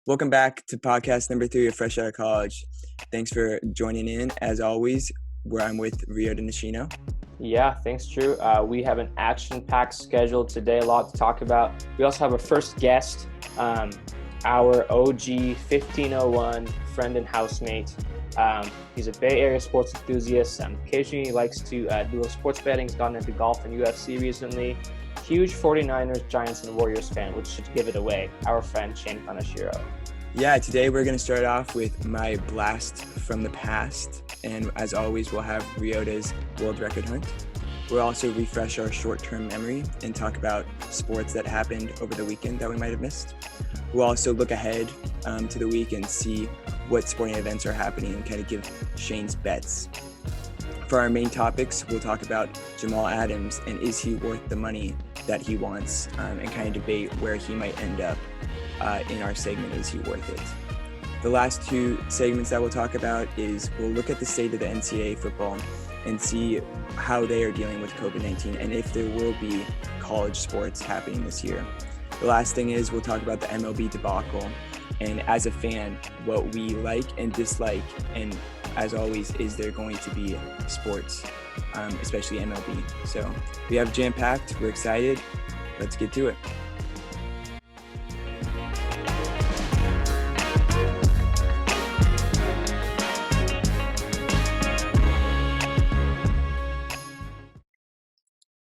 Welcome back to podcast number 3 of Fresh Out of College. Thanks for joining in, as always, where I'm with Ryota Nishino. Yeah, thanks, Drew. We have an action-packed schedule today, a lot to talk about. We also have a first guest, our OG 1501 friend and housemate. He's a Bay Area sports enthusiast. Occasionally he likes to do a little sports betting. He's gotten into golf and UFC recently. Huge 49ers, Giants, and Warriors fan, which should give it away. Our friend Shane Kaneshiro. Yeah, today we're going to start off with my blast from the past. And as always, we'll have Ryota's world record hunt. We'll also refresh our short-term memory and talk about sports that happened over the weekend that we might have missed. We'll also look ahead to the week and see what sporting events are happening and kind of give Shane's bets. For our main topics, we'll talk about Jamal Adams and is he worth the money that he wants, and kind of debate where he might end up in our segment, is he worth it? The last two segments that we'll talk about is we'll look at the state of the NCAA football and see how they are dealing with COVID-19 and if there will be college sports happening this year. The last thing is we'll talk about the MLB debacle and as a fan, what we like and dislike, and as always, is there going to be sports, especially MLB. So we have jam-packed, we're excited, let's get to it.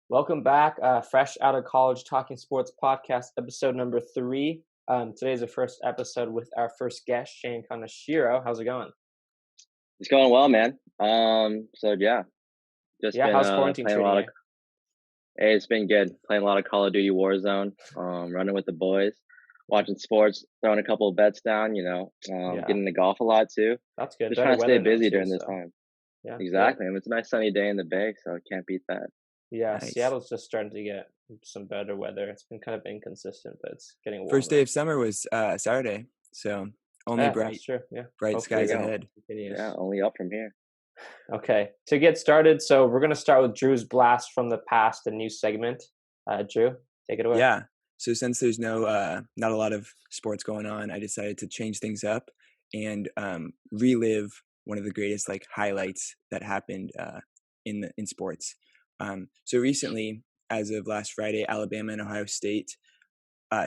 Welcome back, Fresh Out of College Talking Sports Podcast, episode number 3. Today's the first episode with our first guest, Shane Kaneshiro. How's it going? It's going well, man. So yeah, just been how's quarantine playing treating you? Hey, it's been good. Playing a lot of Call of Duty Warzone, running with the boys, watching sports, throwing a couple of bets down. Getting to golf a lot too. That's good. Just trying to stay busy during this time. Yeah, exactly. And it's a nice sunny day in the Bay, so I can't beat that. Yeah, Nice. Seattle's just starting to get some better weather. It's been kind of inconsistent, but it's getting warmer. First day of summer was Saturday, so only bright, that's true. Yeah, bright hopefully skies ahead. continues. Yeah, only up from here. Okay, to get started, so we're going to start with Drew's blast from the past, the new segment. Drew, take it away. Yeah. So since there's not a lot of sports going on, I decided to change things up and relive one of the greatest highlights that happened in sports. So recently, as of last Friday, Alabama and Ohio State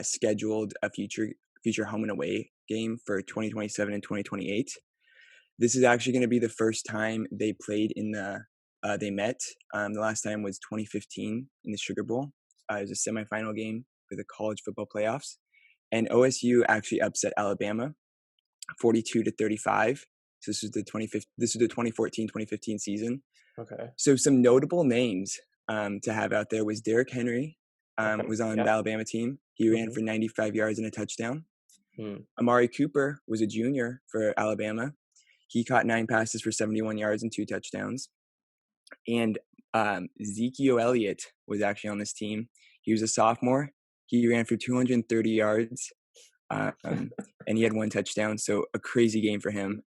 scheduled a future home and away game for 2027 and 2028. This is actually going to be the first time they played they met. The last time was 2015 in the Sugar Bowl. It was a semifinal game for the college football playoffs. And OSU actually upset Alabama 42-35. So this was the 2014-2015 season. Okay. So some notable names to have out there was Derrick Henry was on the Alabama team. He ran for 95 yards and a touchdown. Amari Cooper was a junior for Alabama. He caught 9 passes for 71 yards and 2 touchdowns. And Ezekiel Elliott was actually on this team. He was a sophomore. He ran for 230 yards, and he had 1 touchdown. So a crazy game for him.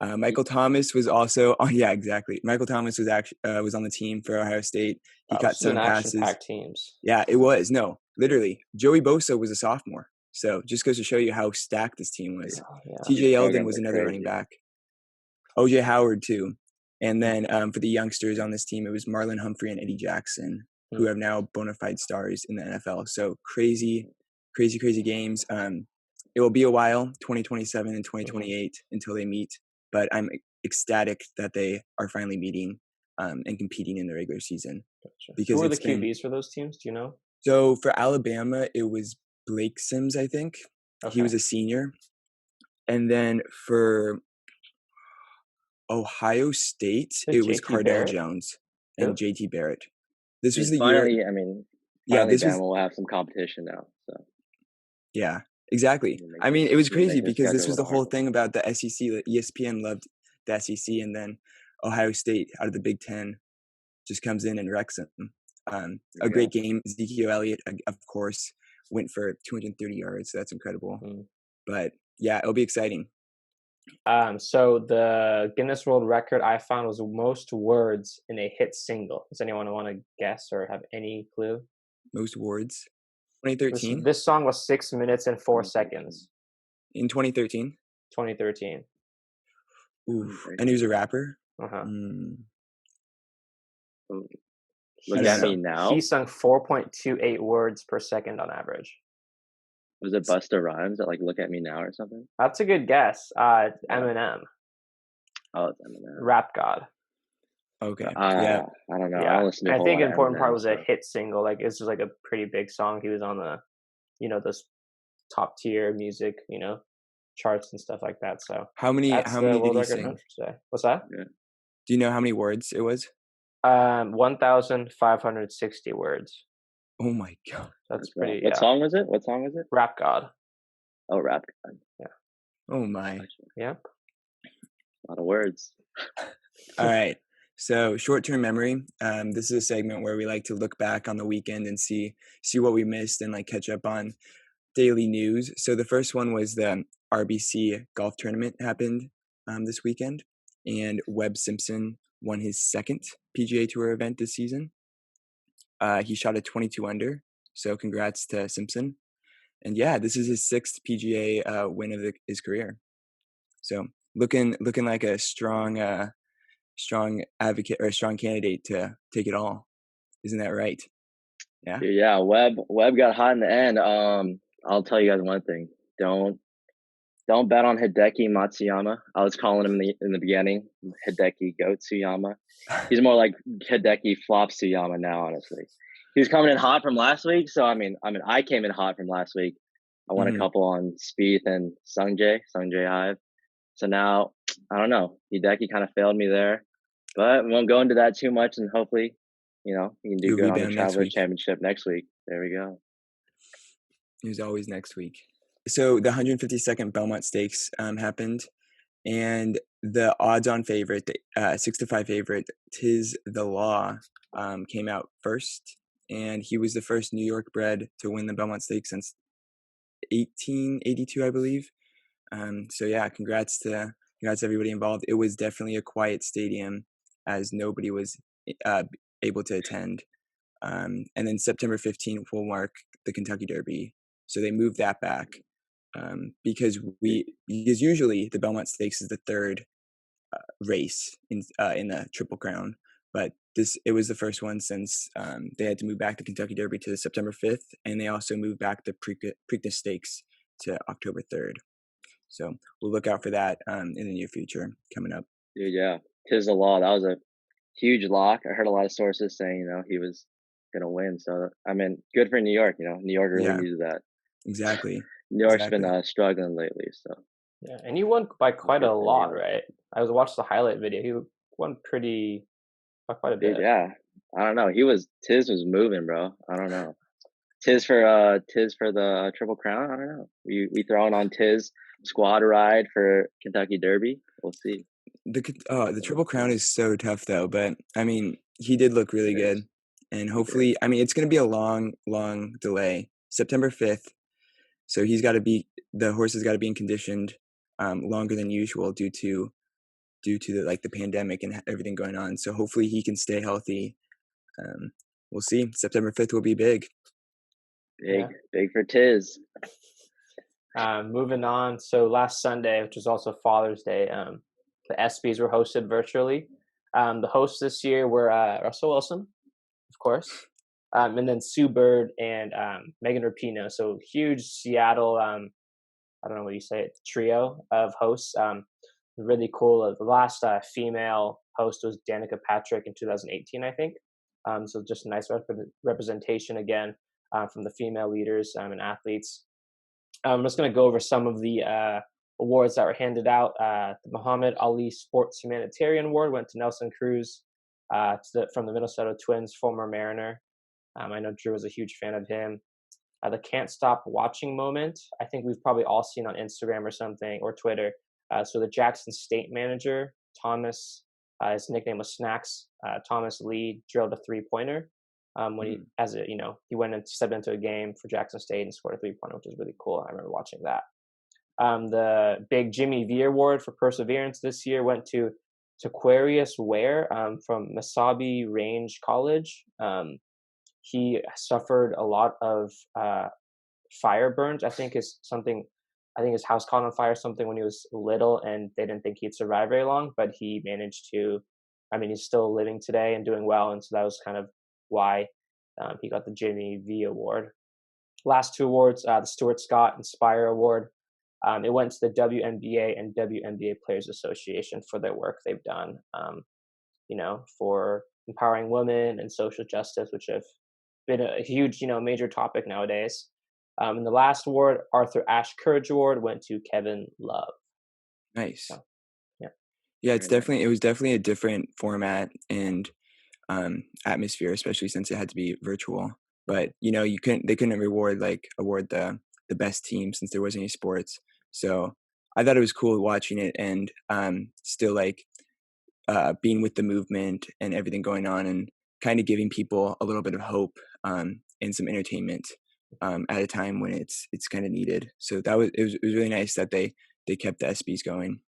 Michael Thomas was also exactly. Michael Thomas was was on the team for Ohio State. He caught 7 passes. Teams. Yeah, it was. No, literally. Joey Bosa was a sophomore. So just goes to show you how stacked this team was. TJ Yeldon was another running back. OJ Howard too. And then for the youngsters on this team, it was Marlon Humphrey and Eddie Jackson, who have now bona fide stars in the NFL. So crazy games. It will be a while, 2027 and 2028 until they meet. But I'm ecstatic that they are finally meeting and competing in the regular season. Gotcha. Because who were the QBs for those teams? Do you know? So for Alabama, it was Blake Sims, I think. Okay. He was a senior. And then for Ohio State, it was Cardale Jones and JT Barrett. This was the year. Bama will have some competition now. So. Yeah. Exactly. I mean, it was crazy because this was the whole thing about the SEC. That ESPN loved the SEC, and then Ohio State out of the Big Ten just comes in and wrecks them. A great game. Ezekiel Elliott, of course, went for 230 yards. So that's incredible. But yeah, it'll be exciting. So the Guinness World Record I found was most words in a hit single. Does anyone want to guess or have any clue? Most words. 2013. This song was 6 minutes and 4 seconds. In 2013. 2013. Ooh, and he was a rapper. Uh-huh. Look at me now. He sung 4.28 words per second on average. Was it Busta Rhymes that like "Look at Me Now" or something? That's a good guess. Eminem. Oh, it's Eminem. Rap God. Okay. Yeah. I don't know. Yeah. I don't listen to a whole think lot an of important part Eminem was a stuff. hit single. Like it's just like a pretty big song. He was on the, those top tier music, charts and stuff like that. So how many did he sing? Today. What's that? Yeah. Do you know how many words it was? 1,560 words. Oh my god. That's pretty. What song was it? What song was it? Rap God. Oh, Rap God. Yeah. Oh my. Yep. A lot of words. All right. So short-term memory. This is a segment where we like to look back on the weekend and see what we missed and like catch up on daily news. So the first one was the RBC golf tournament happened this weekend, and Webb Simpson won his second PGA Tour event this season. He shot a 22 under, so congrats to Simpson. And yeah, this is his sixth PGA win of his career. So looking like a strong advocate or a strong candidate to take it all. Isn't that right? Yeah. Yeah. Webb got hot in the end. I'll tell you guys one thing. Don't bet on Hideki Matsuyama. I was calling him in the beginning Hideki Goat Tsuyama. He's more like Hideki Flop Tsuyama now, honestly. He was coming in hot from last week, so I came in hot from last week. I won a couple on Spieth and Sungjae Hive. So now I don't know. Hideki kind of failed me there, but we won't go into that too much, and hopefully, he can do good on the Travelers Championship next week. There we go. It always next week. So the 152nd Belmont Stakes happened, and the odds-on favorite, the 6-5 favorite, Tiz the Law, came out first, and he was the first New York bred to win the Belmont Stakes since 1882, I believe. So yeah, congrats to everybody involved. It was definitely a quiet stadium, as nobody was able to attend. And then September 15th will mark the Kentucky Derby, so they moved that back. Because usually the Belmont Stakes is the third race in the Triple Crown, but it was the first one since they had to move back the Kentucky Derby to September 5th, and they also moved back the Preakness Stakes to October 3rd. So we'll look out for that in the near future coming up. Dude, yeah, Tiz the Law. That was a huge lock. I heard a lot of sources saying he was gonna win. So good for New York. New York really needed that. Exactly. New York's been struggling lately, so. Yeah, and he won by quite a lot, right? I watched the highlight video. He won by quite a bit. Dude, yeah, I don't know. Tiz was moving, bro. I don't know. Tiz for the Triple Crown. I don't know. We throwing on Tiz squad ride for Kentucky Derby. We'll see. The Triple Crown is so tough though, but he did look really good, and hopefully, it's going to be a long delay. September 5th. So the horse has got to be in conditioned longer than usual due to the pandemic and everything going on. So hopefully he can stay healthy. We'll see. September 5th will be big. Big for Tiz. Moving on. So last Sunday, which was also Father's Day, the ESPYs were hosted virtually. The hosts this year were Russell Wilson, of course. And then Sue Bird and Megan Rapinoe. So huge Seattle, I don't know what you say, trio of hosts. Really cool. The last female host was Danica Patrick in 2018, I think. So just a nice representation again from the female leaders and athletes. I'm just going to go over some of the awards that were handed out. The Muhammad Ali Sports Humanitarian Award went to Nelson Cruz from the Minnesota Twins, former Mariner. I know Drew was a huge fan of him. The Can't Stop Watching moment, I think we've probably all seen on Instagram or something, or Twitter. So the Jackson State manager, Thomas, his nickname was Snacks, Thomas Lee, drilled a three-pointer. When he went and stepped into a game for Jackson State and scored a three-pointer, which was really cool. I remember watching that. The big Jimmy V Award for Perseverance this year went to Aquarius Ware from Mesabi Range College. He suffered a lot of fire burns, I think is something I think his house caught on fire or something when he was little, and they didn't think he'd survive very long. But he managed to. I mean, he's still living today and doing well, and so that was kind of why he got the Jimmy V Award. Last two awards, the Stuart Scott Inspire Award. It went to the WNBA and WNBA Players Association for their work they've done, for empowering women and social justice, which have been a huge, major topic nowadays. And the last award, Arthur Ashe Courage Award, went to Kevin Love. Nice. So, yeah. Yeah, it was definitely a different format and atmosphere, especially since it had to be virtual. But they couldn't award the best team since there wasn't any sports. So I thought it was cool watching it and still being with the movement and everything going on and kind of giving people a little bit of hope and some entertainment at a time when it's kind of needed. So it was really nice that they kept the SBs going.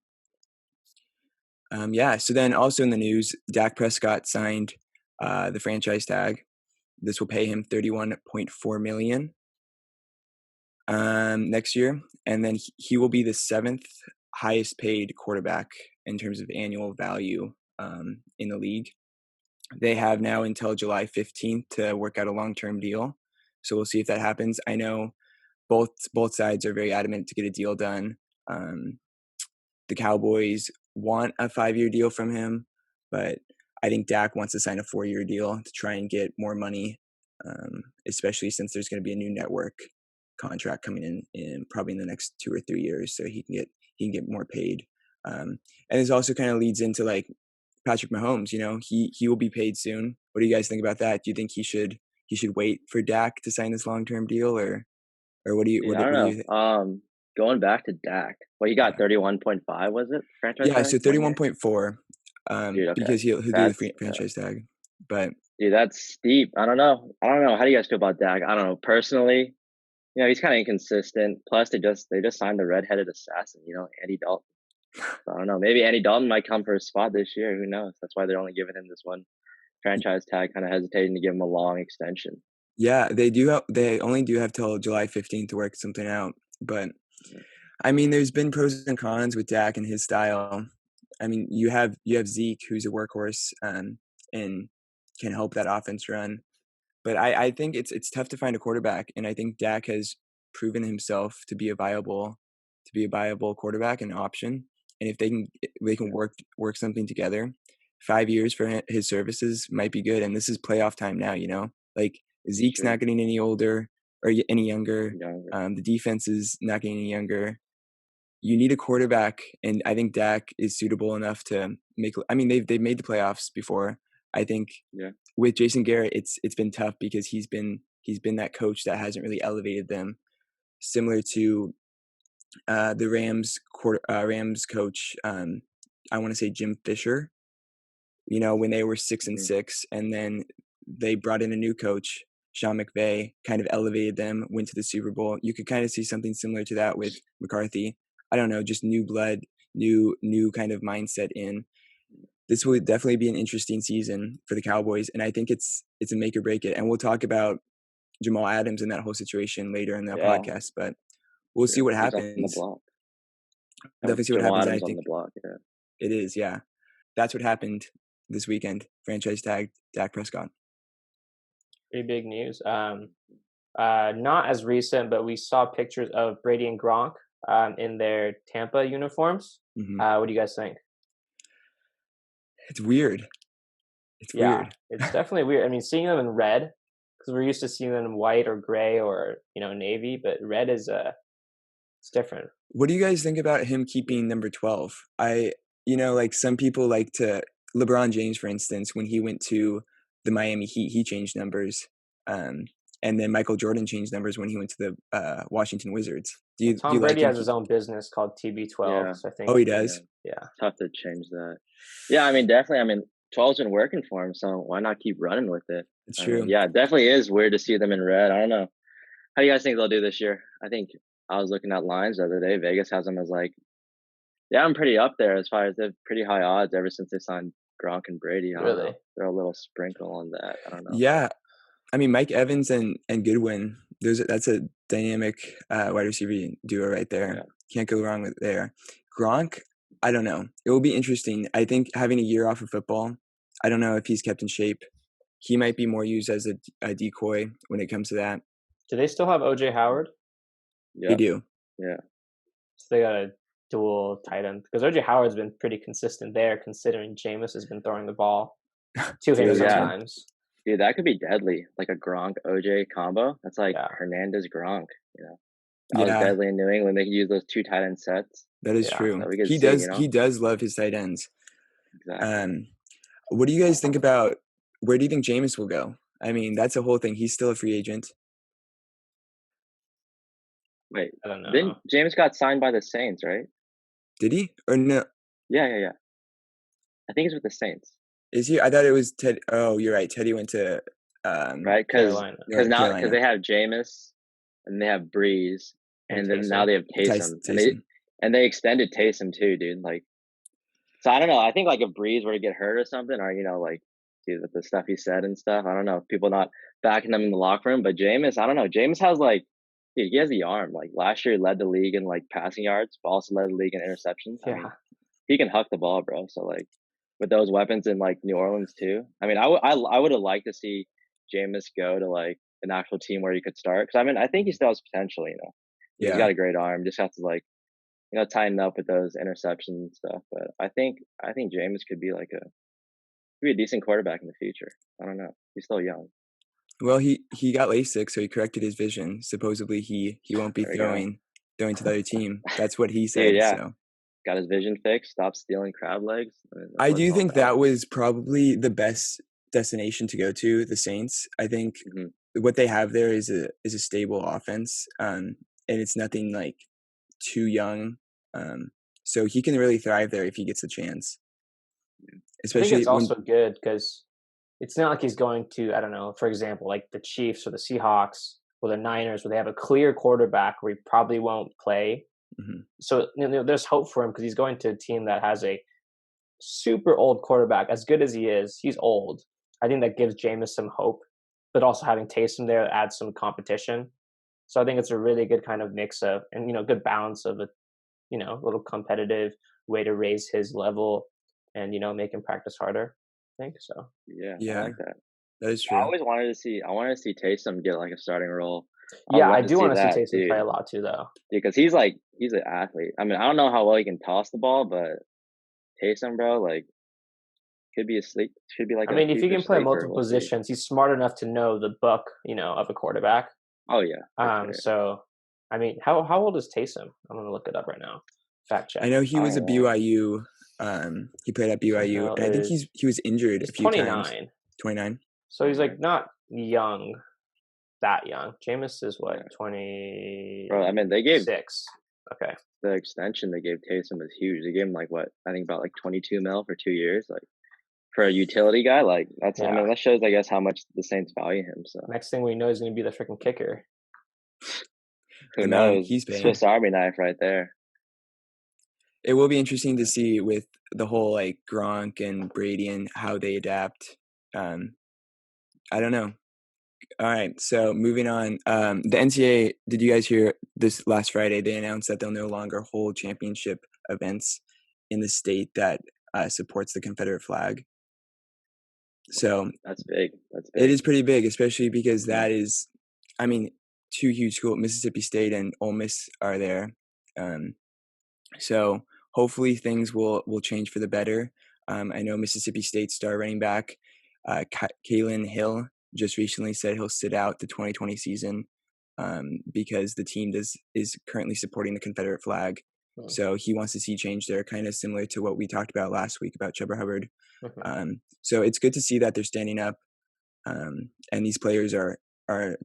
So then also in the news, Dak Prescott signed the franchise tag. This will pay him $31.4 million next year, and then he will be the 7th highest paid quarterback in terms of annual value in the league. They have now until July 15th to work out a long-term deal, so we'll see if that happens. I know both sides are very adamant to get a deal done. The Cowboys want a 5-year deal from him, but I think Dak wants to sign a 4-year deal to try and get more money, especially since there's going to be a new network contract coming in probably in the next 2 or 3 years, so he can get more paid. And this also kind of leads into Patrick Mahomes. He will be paid soon. What do you guys think about that? Do you think he should wait for Dak to sign this long-term deal, or what do you? I don't know. Going back to Dak, he got 31.5, was it? Franchise yeah, tag? So 31.4, because he'll do the franchise tag. But dude, that's steep. I don't know. How do you guys feel about Dak? I don't know. Personally, he's kind of inconsistent. Plus, they just signed the redheaded assassin, Andy Dalton. So I don't know. Maybe Andy Dalton might come for a spot this year. Who knows? That's why they're only giving him this one franchise tag, kind of hesitating to give him a long extension. Yeah, they only do have till July 15th to work something out. But I mean, there's been pros and cons with Dak and his style. I mean, you have Zeke, who's a workhorse, and can help that offense run. But I think it's tough to find a quarterback, and I think Dak has proven himself to be a viable quarterback and option. And if they can work something together, 5 years for his services might be good. And this is playoff time now, Zeke's not getting any older or any younger. The defense is not getting any younger. You need a quarterback, and I think Dak is suitable enough to make. I mean, they've made the playoffs before. I think with Jason Garrett, it's been tough because he's been that coach that hasn't really elevated them, similar to the Rams coach. I want to say Jim Fisher. When they were 6-6, and then they brought in a new coach, Sean McVay, kind of elevated them, went to the Super Bowl. You could kind of see something similar to that with McCarthy. I don't know, just new blood, new kind of mindset in. This will definitely be an interesting season for the Cowboys, and I think it's a make or break it. And we'll talk about Jamal Adams and that whole situation later in the podcast, but we'll see what happens. Definitely see what happens. Adams, I think on the block, it is, yeah. That's what happened this weekend. Franchise tag Dak Prescott. Pretty big news. Not as recent, but we saw pictures of Brady and Gronk in their Tampa uniforms. Mm-hmm. What do you guys think? It's weird. Weird. It's definitely weird. I mean, seeing them in red, because we're used to seeing them in white or gray or navy, but red is it's different. What do you guys think about him keeping number 12? Some people like to LeBron James, for instance, when he went to the Miami Heat, he changed numbers. And then Michael Jordan changed numbers when he went to the Washington Wizards. Tom Brady has his own business called TB12. So I think. Oh, he does? Yeah. Tough to change that. Yeah, I mean, definitely. I mean, 12's been working for him, so why not keep running with it? It's true. Yeah, it definitely is weird to see them in red. I don't know. How do you guys think they'll do this year? I think I was looking at lines the other day. Vegas has them as I'm pretty up there as far as they're pretty high odds ever since they signed Gronk and Brady. I don't know. They're a little sprinkle on that. I don't know. Yeah. I mean, Mike Evans and Goodwin, that's a dynamic wide receiver duo right there. Yeah. Can't go wrong with there. Gronk, I don't know. It will be interesting. I think having a year off of football, I don't know if he's kept in shape. He might be more used as a decoy when it comes to that. Do they still have OJ Howard? They Yeah. do. Yeah. So they got a dual tight end because OJ Howard's been pretty consistent there, considering Jameis has been throwing the ball to him Dude, yeah. sometimes. Dude, that could be deadly. Like a Gronk OJ combo. That's like Yeah. Hernandez Gronk. You know, that was Yeah, deadly in New England. They could use those 2 tight end sets. that is Yeah, true. that we could He see, does. you know? He does love his tight ends. Exactly. What do you guys think about? Where do you think Jameis will go? I mean, that's a whole thing. He's still a free agent. Wait, I don't know. then James got signed by the Saints, right? Did he or no? Yeah. I think it's with the Saints, Is he? I thought it was Ted. Oh, you're right. Teddy went to right? Because Carolina. Carolina. they have Jameis and they have Breeze, and then now they have Taysom, and they extended Taysom too, dude. Like, so I don't know. I think like if Breeze were to get hurt or something, or like, dude, with the stuff he said and stuff, I don't know. People not backing them in the locker room, but Jameis, I don't know. Jameis has like, dude, he has the arm. Like last year, he led the league in like passing yards, but also led the league in interceptions. Yeah. I mean, he can huck the ball, bro. So like, with those weapons in like New Orleans too. I mean, I would have liked to see Jameis go to like an actual team where he could start. Because I mean, I think he still has potential. He's got a great arm. Just has to like, tighten up with those interceptions and stuff. But I think Jameis could be like a decent quarterback in the future. I don't know. He's still young. Well, he got LASIK, so he corrected his vision. Supposedly, he won't be throwing to the other team. That's what he said. Dude, yeah. So. Got his vision fixed. Stopped stealing crab legs. I do think that was probably the best destination to go to, the Saints. I think what they have there is a stable offense, and it's nothing like too young. So he can really thrive there if he gets a chance. Especially I think it's also good because it's not like he's going to, I don't know, for example, like the Chiefs or the Seahawks or the Niners, where they have a clear quarterback where he probably won't play. So there's hope for him because he's going to a team that has a super old quarterback. As good as he is, he's old. I think that gives Jameis some hope, but also having Taysom there adds some competition. So I think it's a really good kind of mix of, and good balance of a, little competitive way to raise his level and make him practice harder. I think so. Yeah, I like that. That is true. I wanted to see Taysom get like a starting role. Yeah, I do want to see Taysom play a lot too, though. Because he's an athlete. I mean, I don't know how well he can toss the ball, but Taysom, bro, like, could be like. I mean, if he can play multiple positions, he's smart enough to know the book, of a quarterback. Oh yeah. So, I mean, how old is Taysom? I'm gonna look it up right now. Fact check. I know he was a BYU. He played at BYU, and I think he was injured a few 29. times. 29. So he's like not young. That young. Jameis is what, 20? Bro, I mean, they gave 6. Okay. The extension they gave Taysom was huge. They gave him like what? I think about like 22 mil for 2 years. Like for a utility guy, like that's. I mean, that shows, I guess, how much the Saints value him. So next thing we know, he's going to be the freaking kicker. Who knows? He's Swiss Army knife right there. It will be interesting to see with the whole like Gronk and Brady and how they adapt. I don't know. All right, so moving on. The NCAA, did you guys hear this last Friday? They announced that they'll no longer hold championship events in the state that supports the Confederate flag. So that's big. It is pretty big, especially because that is, I mean, 2 huge schools, Mississippi State and Ole Miss are there. So hopefully things will change for the better. I know Mississippi State star running back Kalen Hill just recently said he'll sit out the 2020 season because the team is currently supporting the Confederate flag. So he wants to see change there, kind of similar to what we talked about last week about Chuba Hubbard. So it's good to see that they're standing up and these players are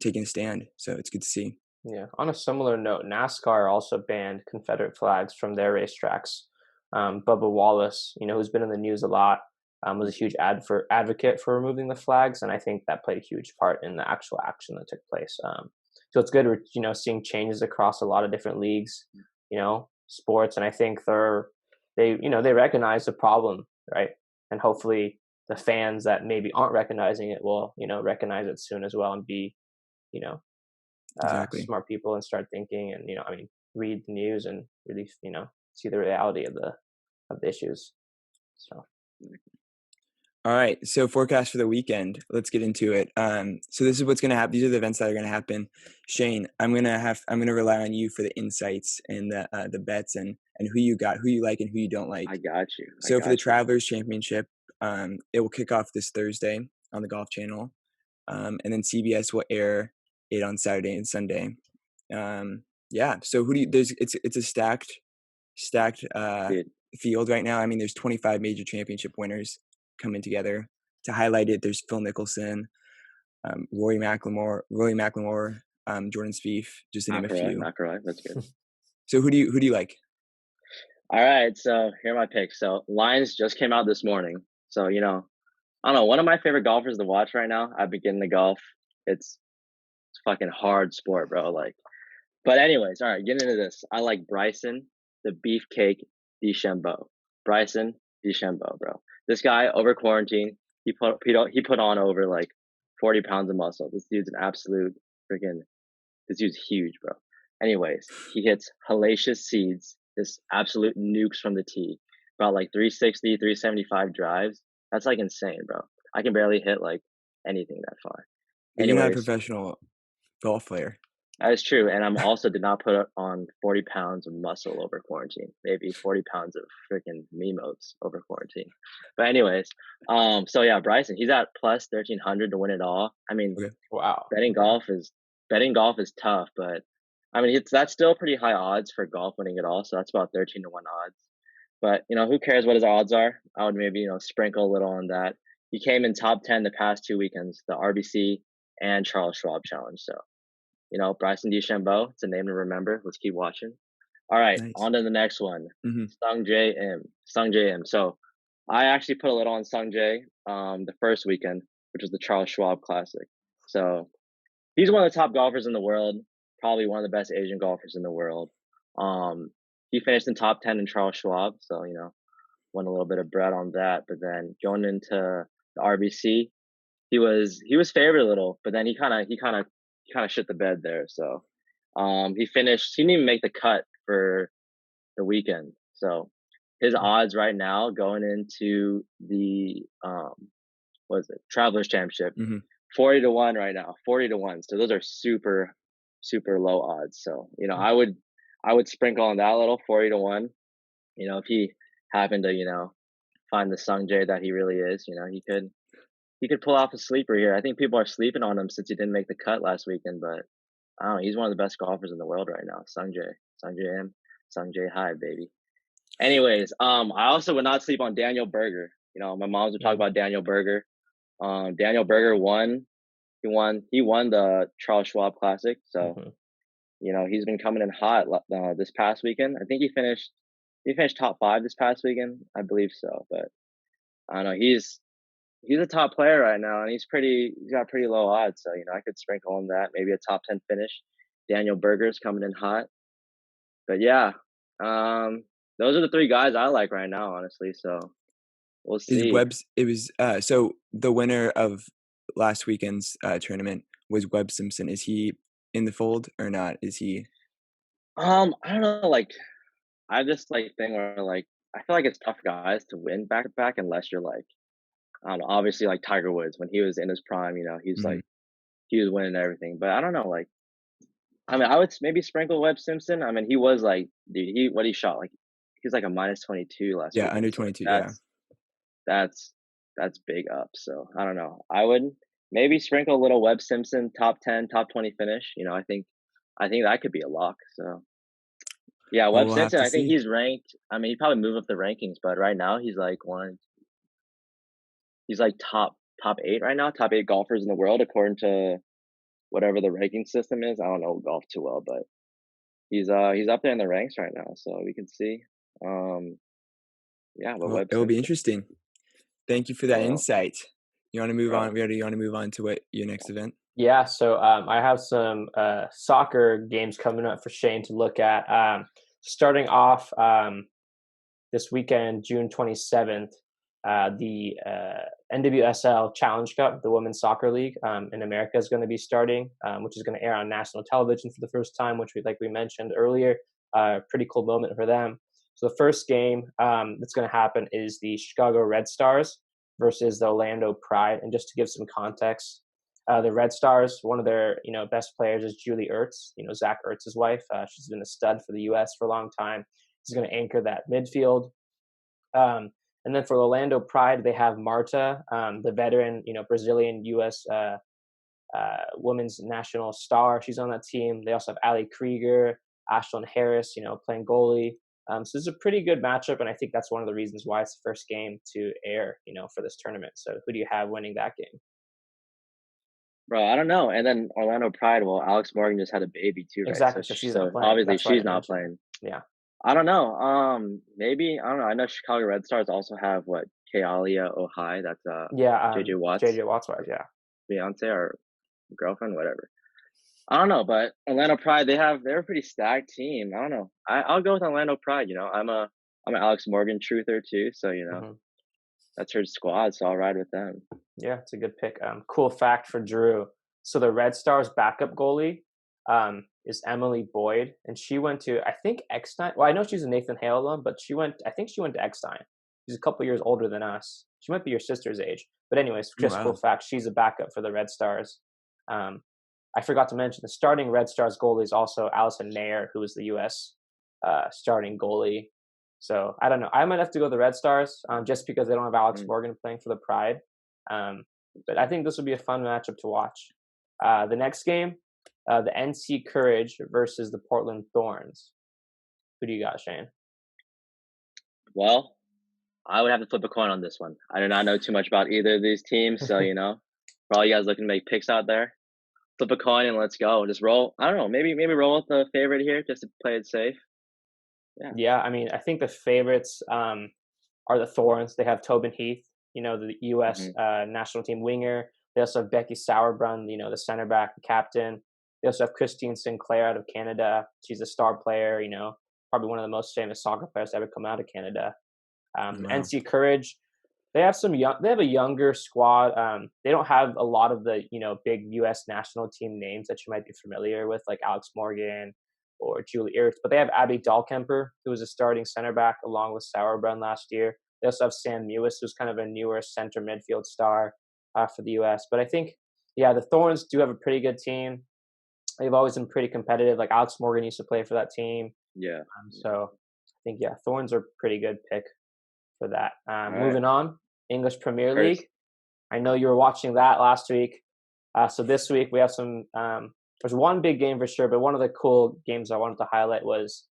taking a stand. So it's good to see. Yeah. On a similar note, NASCAR also banned Confederate flags from their racetracks. Bubba Wallace, who's been in the news a lot, was a huge advocate for removing the flags, and I think that played a huge part in the actual action that took place. So it's good, seeing changes across a lot of different leagues, sports, and I think they recognize the problem, right? And hopefully the fans that maybe aren't recognizing it will, recognize it soon as well and be, Exactly. smart people and start thinking and, read the news and really, see the reality of the issues. So. All right. So forecast for the weekend. Let's get into it. So this is what's going to happen. These are the events that are going to happen. Shane, I'm going to rely on you for the insights and the bets and who you like and who you don't like. I got you. So for the Travelers Championship, it will kick off this Thursday on the Golf Channel. And then CBS will air it on Saturday and Sunday. So it's a stacked field right now. I mean, there's 25 major championship winners coming together to highlight it. There's Phil Mickelson, Rory McIlroy, Jordan Spieth, just to name a few. McIlroy, that's good. So who do you like? All right, so here are my picks. So lines just came out this morning. So, I don't know, one of my favorite golfers to watch right now. I've been getting to golf. It's fucking hard sport, bro. But anyways, all right, getting into this. I like Bryson, the Beefcake DeChambeau. Bryson DeChambeau, bro. This guy over quarantine, he put on over 40 pounds of muscle. This dude's an absolute this dude's huge, bro. Anyways, he hits hellacious seeds, this absolute nukes from the tee, about 360, 375 drives. That's insane, bro. I can barely hit anything that far. Anyways, you're not a professional golf player. That is true. And I'm also did not put on 40 pounds of muscle over quarantine, maybe 40 pounds of freaking Mimos over quarantine. But anyways, so yeah, Bryson, he's at plus 1,300 to win it all. I mean, wow. Betting golf is tough, but I mean, that's still pretty high odds for golf winning it all. So that's about 13 to 1 odds. But, who cares what his odds are? I would maybe, sprinkle a little on that. He came in top 10 the past 2 weekends, the RBC and Charles Schwab Challenge. So, Bryson DeChambeau, it's a name to remember. Let's keep watching. All right, nice. On to the next one. Sung J M. So I actually put a little on Sung J the first weekend, which was the Charles Schwab Classic. So he's one of the top golfers in the world, probably one of the best Asian golfers in the world. He finished in top 10 in Charles Schwab, so won a little bit of bread on that. But then going into the RBC, he was favored a little, but then he kind of shit the bed there. So he didn't even make the cut for the weekend. So his odds right now going into the Travelers Championship, 40 to 1 right now, 40 to 1. So those are super, super low odds. So, I would sprinkle on that little 40 to 1. If he happened to, find the Sung Jae that he really is, he could pull off a sleeper here. I think people are sleeping on him since he didn't make the cut last weekend, but I don't know, he's one of the best golfers in the world right now. Sung Jae high, baby. Anyways, I also would not sleep on Daniel Berger. My moms would talk about Daniel Berger. Daniel Berger won. He won the Charles Schwab Classic. So, he's been coming in hot this past weekend. I think he finished top 5 this past weekend. I believe so. But I don't know. He's a top player right now, and he's got pretty low odds. So, I could sprinkle on that. Maybe a top 10 finish. Daniel Berger's coming in hot. But yeah, those are the 3 guys I like right now, honestly. So we'll see. So the winner of last weekend's tournament was Webb Simpson. Is he in the fold or not? Is he? I don't know. I just thing where I feel like it's tough guys to win back to back unless you're I don't know. Obviously, Tiger Woods when he was in his prime, he's he was winning everything. But I don't know. I mean, I would maybe sprinkle Webb Simpson. I mean, he was dude, he shot he was a minus 22 last. Yeah, under 22. Yeah, that's big up. So I don't know. I would maybe sprinkle a little Webb Simpson top 10, top 20 finish. I think that could be a lock. So yeah, Webb Simpson. I think he's ranked. I mean, he probably move up the rankings, but right now he's he's top 8 right now, top 8 golfers in the world according to whatever the ranking system is. I don't know golf too well, but he's up there in the ranks right now, so we can see. Yeah, but it will be interesting. Thank you for that insight. You want to move on? You want to move on to what your next event? Yeah, so I have some soccer games coming up for Shane to look at. Starting off this weekend, June 27th, The NWSL Challenge Cup, the Women's Soccer League in America, is going to be starting, which is going to air on national television for the first time, which like we mentioned earlier, pretty cool moment for them. So the first game that's going to happen is the Chicago Red Stars versus the Orlando Pride. And just to give some context, the Red Stars, one of their best players is Julie Ertz, Zach Ertz's wife. She's been a stud for the U.S. for a long time. She's going to anchor that midfield. And then for Orlando Pride, they have Marta, the veteran, Brazilian U.S. Women's national star. She's on that team. They also have Ali Krieger, Ashlyn Harris, playing goalie. So this is a pretty good matchup, and I think that's one of the reasons why it's the first game to air, for this tournament. So who do you have winning that game? Bro, I don't know. And then Orlando Pride, well, Alex Morgan just had a baby too, right? Exactly. So she's not playing. Obviously she's not playing. Yeah. I don't know. Maybe I don't know. I know Chicago Red Stars also have what Kealia Ohai. That's JJ Watts. JJ Watts' wife, yeah. Beyonce or girlfriend, whatever. I don't know, but Orlando Pride, they're a pretty stacked team. I don't know. I'll go with Orlando Pride. I'm an Alex Morgan truther too, so that's her squad. So I'll ride with them. Yeah, it's a good pick. Cool fact for Drew. So the Red Stars backup goalie is Emily Boyd, and she went to, I think, Eckstein. Well, I know she's a Nathan Hale alum, but I think she went to Eckstein. She's a couple years older than us. She might be your sister's age. But anyways, just cool fact, she's a backup for the Red Stars. I forgot to mention the starting Red Stars goalie is also Allison Nair, who is the U.S. Starting goalie. So I don't know. I might have to go the Red Stars just because they don't have Alex Morgan playing for the Pride. But I think this will be a fun matchup to watch. The next game, the NC Courage versus the Portland Thorns. Who do you got, Shane? Well, I would have to flip a coin on this one. I do not know too much about either of these teams, so for all you guys looking to make picks out there, flip a coin and let's go. Just roll. I don't know. Maybe roll with the favorite here just to play it safe. Yeah. I mean, I think the favorites are the Thorns. They have Tobin Heath, the U.S. National team winger. They also have Becky Sauerbrunn, the center back, the captain. They also have Christine Sinclair out of Canada. She's a star player, probably one of the most famous soccer players to ever come out of Canada. NC Courage, they have a younger squad. They don't have a lot of the, big U.S. national team names that you might be familiar with, like Alex Morgan or Julie Ertz, but they have Abby Dahlkemper, who was a starting center back along with Sauerbrunn last year. They also have Sam Mewis, who's kind of a newer center midfield star for the U.S. But I think, the Thorns do have a pretty good team. They've always been pretty competitive. Like Alex Morgan used to play for that team. Yeah. So I think, Thorns are a pretty good pick for that. Moving on, English Premier League. I know you were watching that last week. So this week we have some, there's one big game for sure, but one of the cool games I wanted to highlight was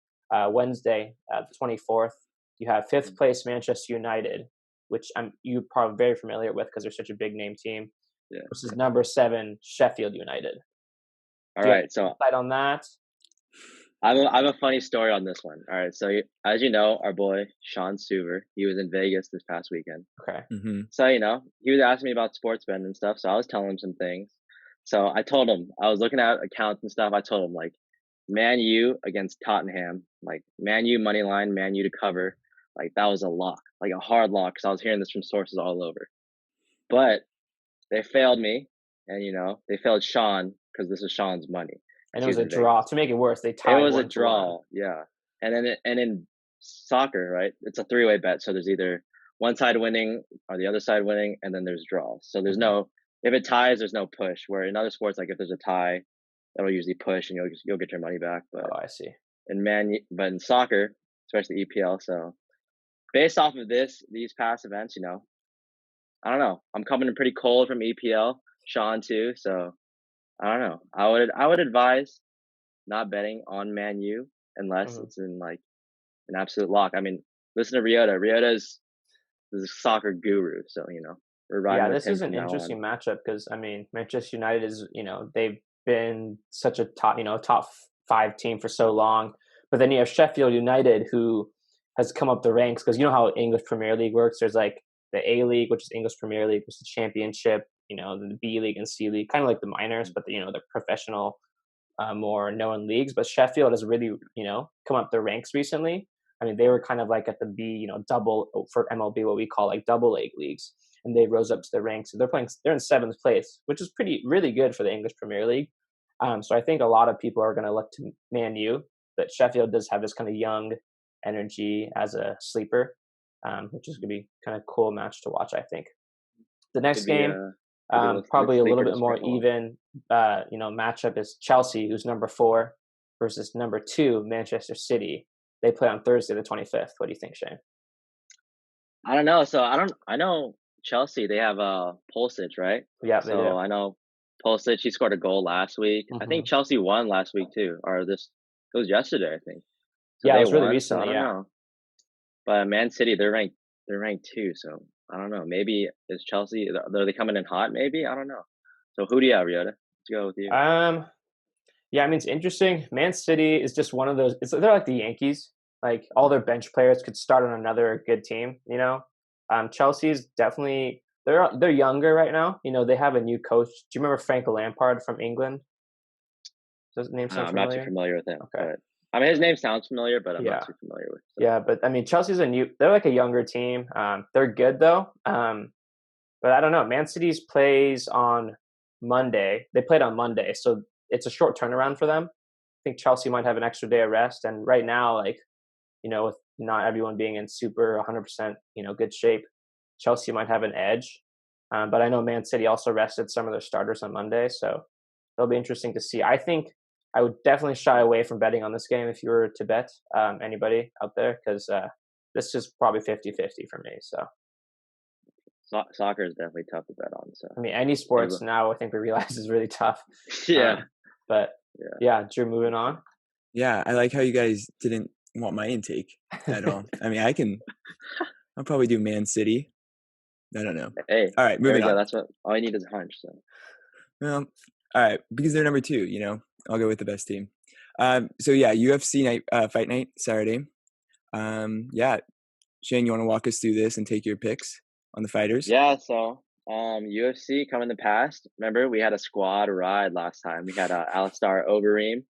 Wednesday, the 24th. You have fifth place Manchester United, which you're probably very familiar with because they're such a big name team, versus number 7 Sheffield United. All right, so insight on that. I have a funny story on this one. All right, so as you know, our boy Sean Suver, he was in Vegas this past weekend. Okay. Mm-hmm. So he was asking me about sports betting and stuff. So I was telling him some things. So I told him I was looking at accounts and stuff. I told him like Man U against Tottenham, like Man U money line, Man U to cover, like that was a lock, like a hard lock. Because I was hearing this from sources all over. But they failed me, and they failed Sean because this is Sean's money. And it was a draw. To make it worse, they tied. It was a draw, yeah. And then in soccer, right? It's a 3-way bet. So there's either one side winning or the other side winning, and then there's draws. So there's no, if it ties, there's no push. Where in other sports, like if there's a tie, that'll usually push and you'll get your money back. But I see. But in soccer, especially EPL, so based off of these past events, I don't know. I'm coming in pretty cold from EPL, Sean too. So I don't know. I would advise not betting on Man U unless it's in like an absolute lock. I mean, listen to Ryota. Ryota's a soccer guru, so we're riding. Yeah, this is an interesting matchup because Manchester United is they've been such a top 5 team for so long, but then you have Sheffield United who has come up the ranks because how English Premier League works. There's like the A League, which is English Premier League, which is the Championship. The B League and C League, kind of like the minors, but the professional, more known leagues. But Sheffield has really, come up the ranks recently. I mean, they were kind of like at the B, double for MLB, what we call like double A leagues, and they rose up to the ranks. So they're in seventh place, which is really good for the English Premier League. So I think a lot of people are going to look to Man U, but Sheffield does have this kind of young energy as a sleeper, which is going to be kind of cool match to watch, I think. The next game, probably a little bit more even, matchup is Chelsea, who's number 4, versus number 2, Manchester City. They play on Thursday, the 25th. What do you think, Shane? I don't know. So I know Chelsea, they have Pulisic, right? Yeah, they do. I know Pulisic, he scored a goal last week. I think Chelsea won last week too, it was yesterday, I think. So yeah, they it was really won, recently. so I don't know. But Man City, they're ranked 2, so I don't know. Maybe is Chelsea, are they coming in hot? Maybe, I don't know. So who do you have, Ryota? Let's go with you. Yeah, I mean, it's interesting. Man City is just one of those. They're like the Yankees. Like all their bench players could start on another good team. Chelsea's definitely they're younger right now. They have a new coach. Do you remember Frank Lampard from England? Does the name sound familiar? I'm not too familiar with him. Okay. But, I mean, his name sounds familiar, but I'm not too familiar with. So. Yeah, but I mean, Chelsea's they're like a younger team. They're good though. But I don't know. Man City's plays on Monday. They played on Monday, so it's a short turnaround for them. I think Chelsea might have an extra day of rest, and right now, with not everyone being in super 100%, good shape, Chelsea might have an edge. But I know Man City also rested some of their starters on Monday, so it'll be interesting to see. I think I would definitely shy away from betting on this game if you were to bet, anybody out there, because this is probably 50-50 for me. So soccer is definitely tough to bet on. So I mean, any sports now I think we realize is really tough. Yeah. But yeah, Drew, moving on. Yeah, I like how you guys didn't want my intake at all. I mean, I'll probably do Man City. I don't know. Hey, all right, moving on. That's what all you need is a hunch. So, well, all right, because they're number 2. I'll go with the best team. So yeah, UFC night, fight night Saturday. Yeah, Shane, you want to walk us through this and take your picks on the fighters? Yeah. So, UFC coming the past. Remember, we had a squad ride last time. We had Alistair Overeem,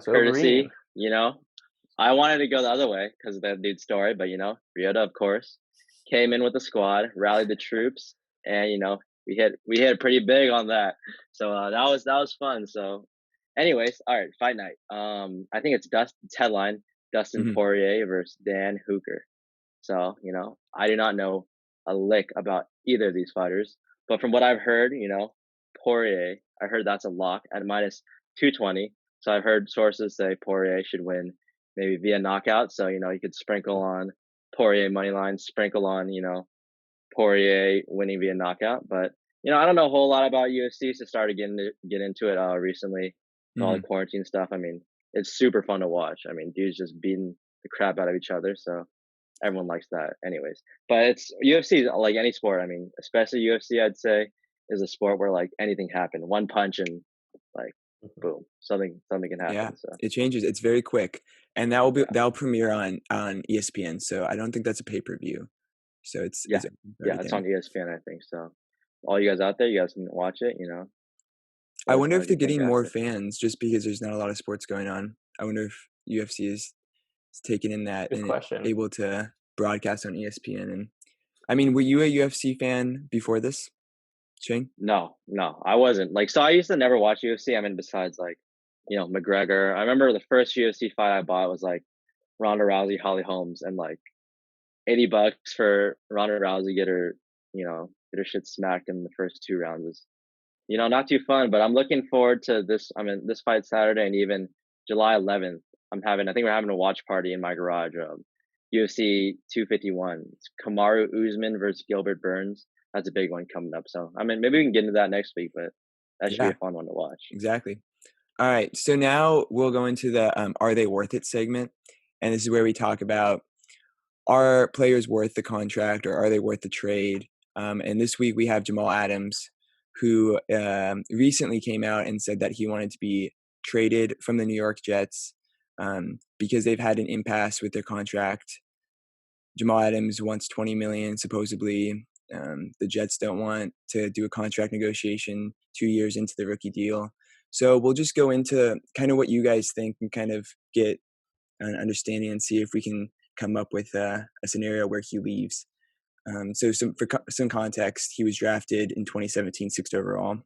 courtesy. I wanted to go the other way because of that dude's story, but Ryota, of course, came in with the squad, rallied the troops, and we hit pretty big on that. So that was fun. So, anyways, all right, fight night. I think it's headline Dustin Poirier versus Dan Hooker. So I do not know a lick about either of these fighters, but from what I've heard, Poirier, I heard that's a lock at minus 220. So I've heard sources say Poirier should win maybe via knockout. So you could sprinkle on Poirier money line, sprinkle on Poirier winning via knockout. But I don't know a whole lot about UFC, so started get into it recently. All the quarantine stuff. I mean, it's super fun to watch. I mean, dudes just beating the crap out of each other. So everyone likes that anyways. But it's UFC, like any sport. I mean, especially UFC, I'd say, is a sport where like anything happen. One punch and like boom, something can happen. Yeah, so. It changes. It's very quick. And that'll premiere on ESPN. So I don't think that's a pay-per-view. So it's it's on ESPN, I think. So all you guys out there, you guys can watch it, I wonder if they're getting more fans just because there's not a lot of sports going on. I wonder if UFC is taking in that and able to broadcast on ESPN. And I mean, were you a UFC fan before this, Shane? No, I wasn't. So I used to never watch UFC. I mean, besides McGregor. I remember the first UFC fight I bought was like Ronda Rousey, Holly Holmes, and like $80 for Ronda Rousey get her shit smacked in the first 2 rounds was, not too fun. But I'm looking forward to this. I mean, this fight Saturday and even July 11th. I think we're having a watch party in my garage. UFC 251. It's Kamaru Usman versus Gilbert Burns. That's a big one coming up. So I mean, maybe we can get into that next week, but that should be a fun one to watch. Exactly. All right. So now we'll go into the Are They Worth It segment. And this is where we talk about, are players worth the contract or are they worth the trade? And this week we have Jamal Adams, who recently came out and said that he wanted to be traded from the New York Jets because they've had an impasse with their contract. Jamal Adams wants $20 million, supposedly. The Jets don't want to do a contract negotiation 2 years into the rookie deal. So we'll just go into kind of what you guys think and kind of get an understanding and see if we can come up with a scenario where he leaves. So for some context, he was drafted in 2017, 6th overall.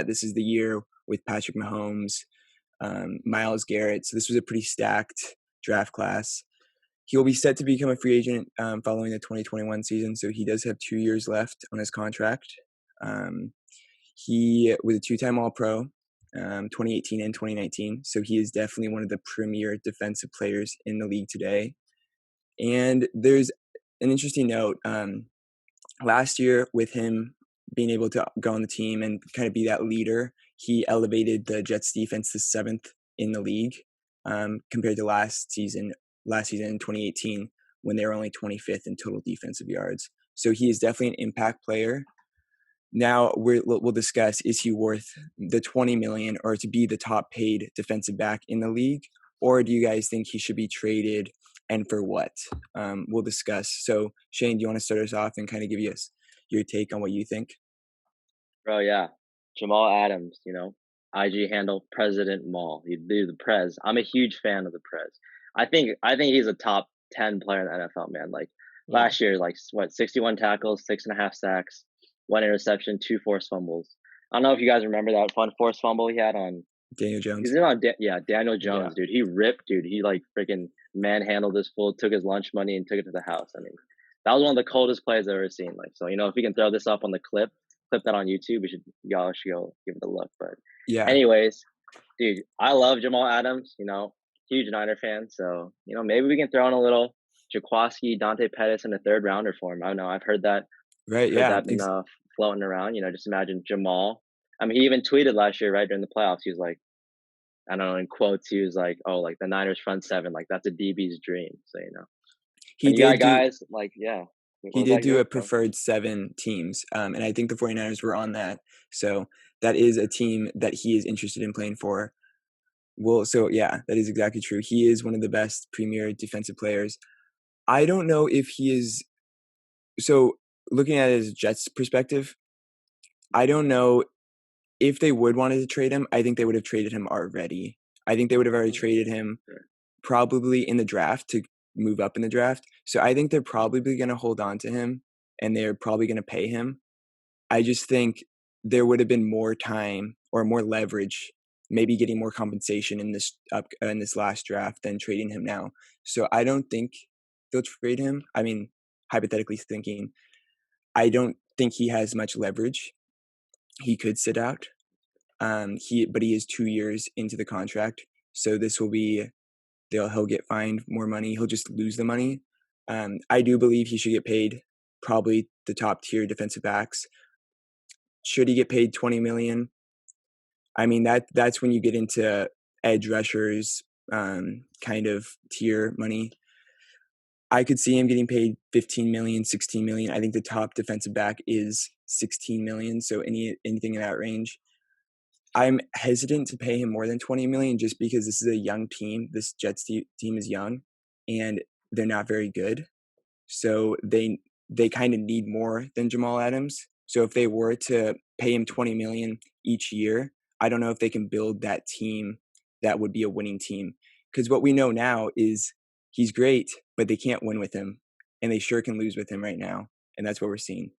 This is the year with Patrick Mahomes, Myles Garrett. So this was a pretty stacked draft class. He'll be set to become a free agent following the 2021 season, so he does have 2 years left on his contract. He was a 2-time All-Pro, 2018 and 2019, so he is definitely one of the premier defensive players in the league today. And there's an interesting note. Last year, with him being able to go on the team and kind of be that leader, he elevated the Jets defense to 7th in the league compared to last season in 2018 when they were only 25th in total defensive yards. So he is definitely an impact player. Now we'll discuss, is he worth the $20 million or to be the top paid defensive back in the league? Or do you guys think he should be traded, and for what? We'll discuss. So Shane, do you want to start us off and kind of give us your take on what you think? Bro, yeah. Jamal Adams, IG handle President Mall. You do the Prez. I'm a huge fan of the Prez. I think he's a top 10 player in the NFL, man. Like last year, 61 tackles, 6.5 sacks, 1 interception, 2 forced fumbles. I don't know if you guys remember that fun forced fumble he had on Daniel Jones. He's in on Daniel Jones, dude. He ripped, dude. He freaking manhandled this fool, took his lunch money, and took it to the house. I mean, that was one of the coldest plays I've ever seen. So if we can throw this up on the clip that on YouTube, y'all should go give it a look. But yeah, anyways, dude, I love Jamal Adams. Huge Niner fan. So maybe we can throw in a little Jaquaski, Dante Pettis in a 3rd rounder for him. I don't know. I've heard that. Right. That been floating around. Just imagine Jamal. I mean, he even tweeted last year, right during the playoffs. He was like, I don't know, in quotes, he was like, "Oh, like the Niners front 7, like that's a DB's dream." So he did guys He did do a preferred 7 teams, and I think the 49ers were on that. So that is a team that he is interested in playing for. Well, so yeah, that is exactly true. He is one of the best premier defensive players. I don't know if he is. So looking at it as a Jets perspective, I don't know if they would wanted to trade him. I think they would have traded him already. I think they would have already traded him probably in the draft to move up in the draft. So I think they're probably going to hold on to him, and they're probably going to pay him. I just think there would have been more time or more leverage, maybe getting more compensation in this last draft than trading him now. So I don't think they'll trade him. I mean, hypothetically thinking, I don't think he has much leverage. He could sit out. But he is 2 years into the contract, so this will be. He'll get fined more money. He'll just lose the money. I do believe he should get paid probably the top tier defensive backs. Should he get paid $20 million? I mean, that's when you get into edge rushers kind of tier money. I could see him getting paid $15 million, $16 million. I think the top defensive back is $16 million. So anything in that range. I'm hesitant to pay him more than $20 million just because this is a young team. This Jets team is young, and they're not very good. So they kind of need more than Jamal Adams. So if they were to pay him $20 million each year, I don't know if they can build that team that would be a winning team. Because what we know now is he's great, but they can't win with him, and they sure can lose with him right now. And that's what we're seeing.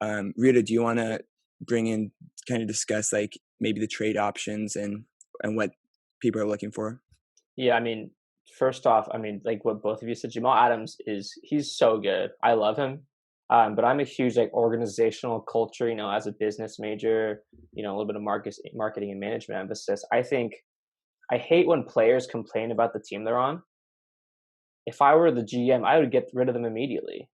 Ryota, do you want to bring in, kind of discuss like maybe the trade options and what people are looking for? Yeah, I mean, first off, I mean, like what both of you said, Jamal Adams he's so good. I love him. But I'm a huge organizational culture, as a business major, a little bit of marketing and management emphasis. I hate when players complain about the team they're on. If I were the GM, I would get rid of them immediately.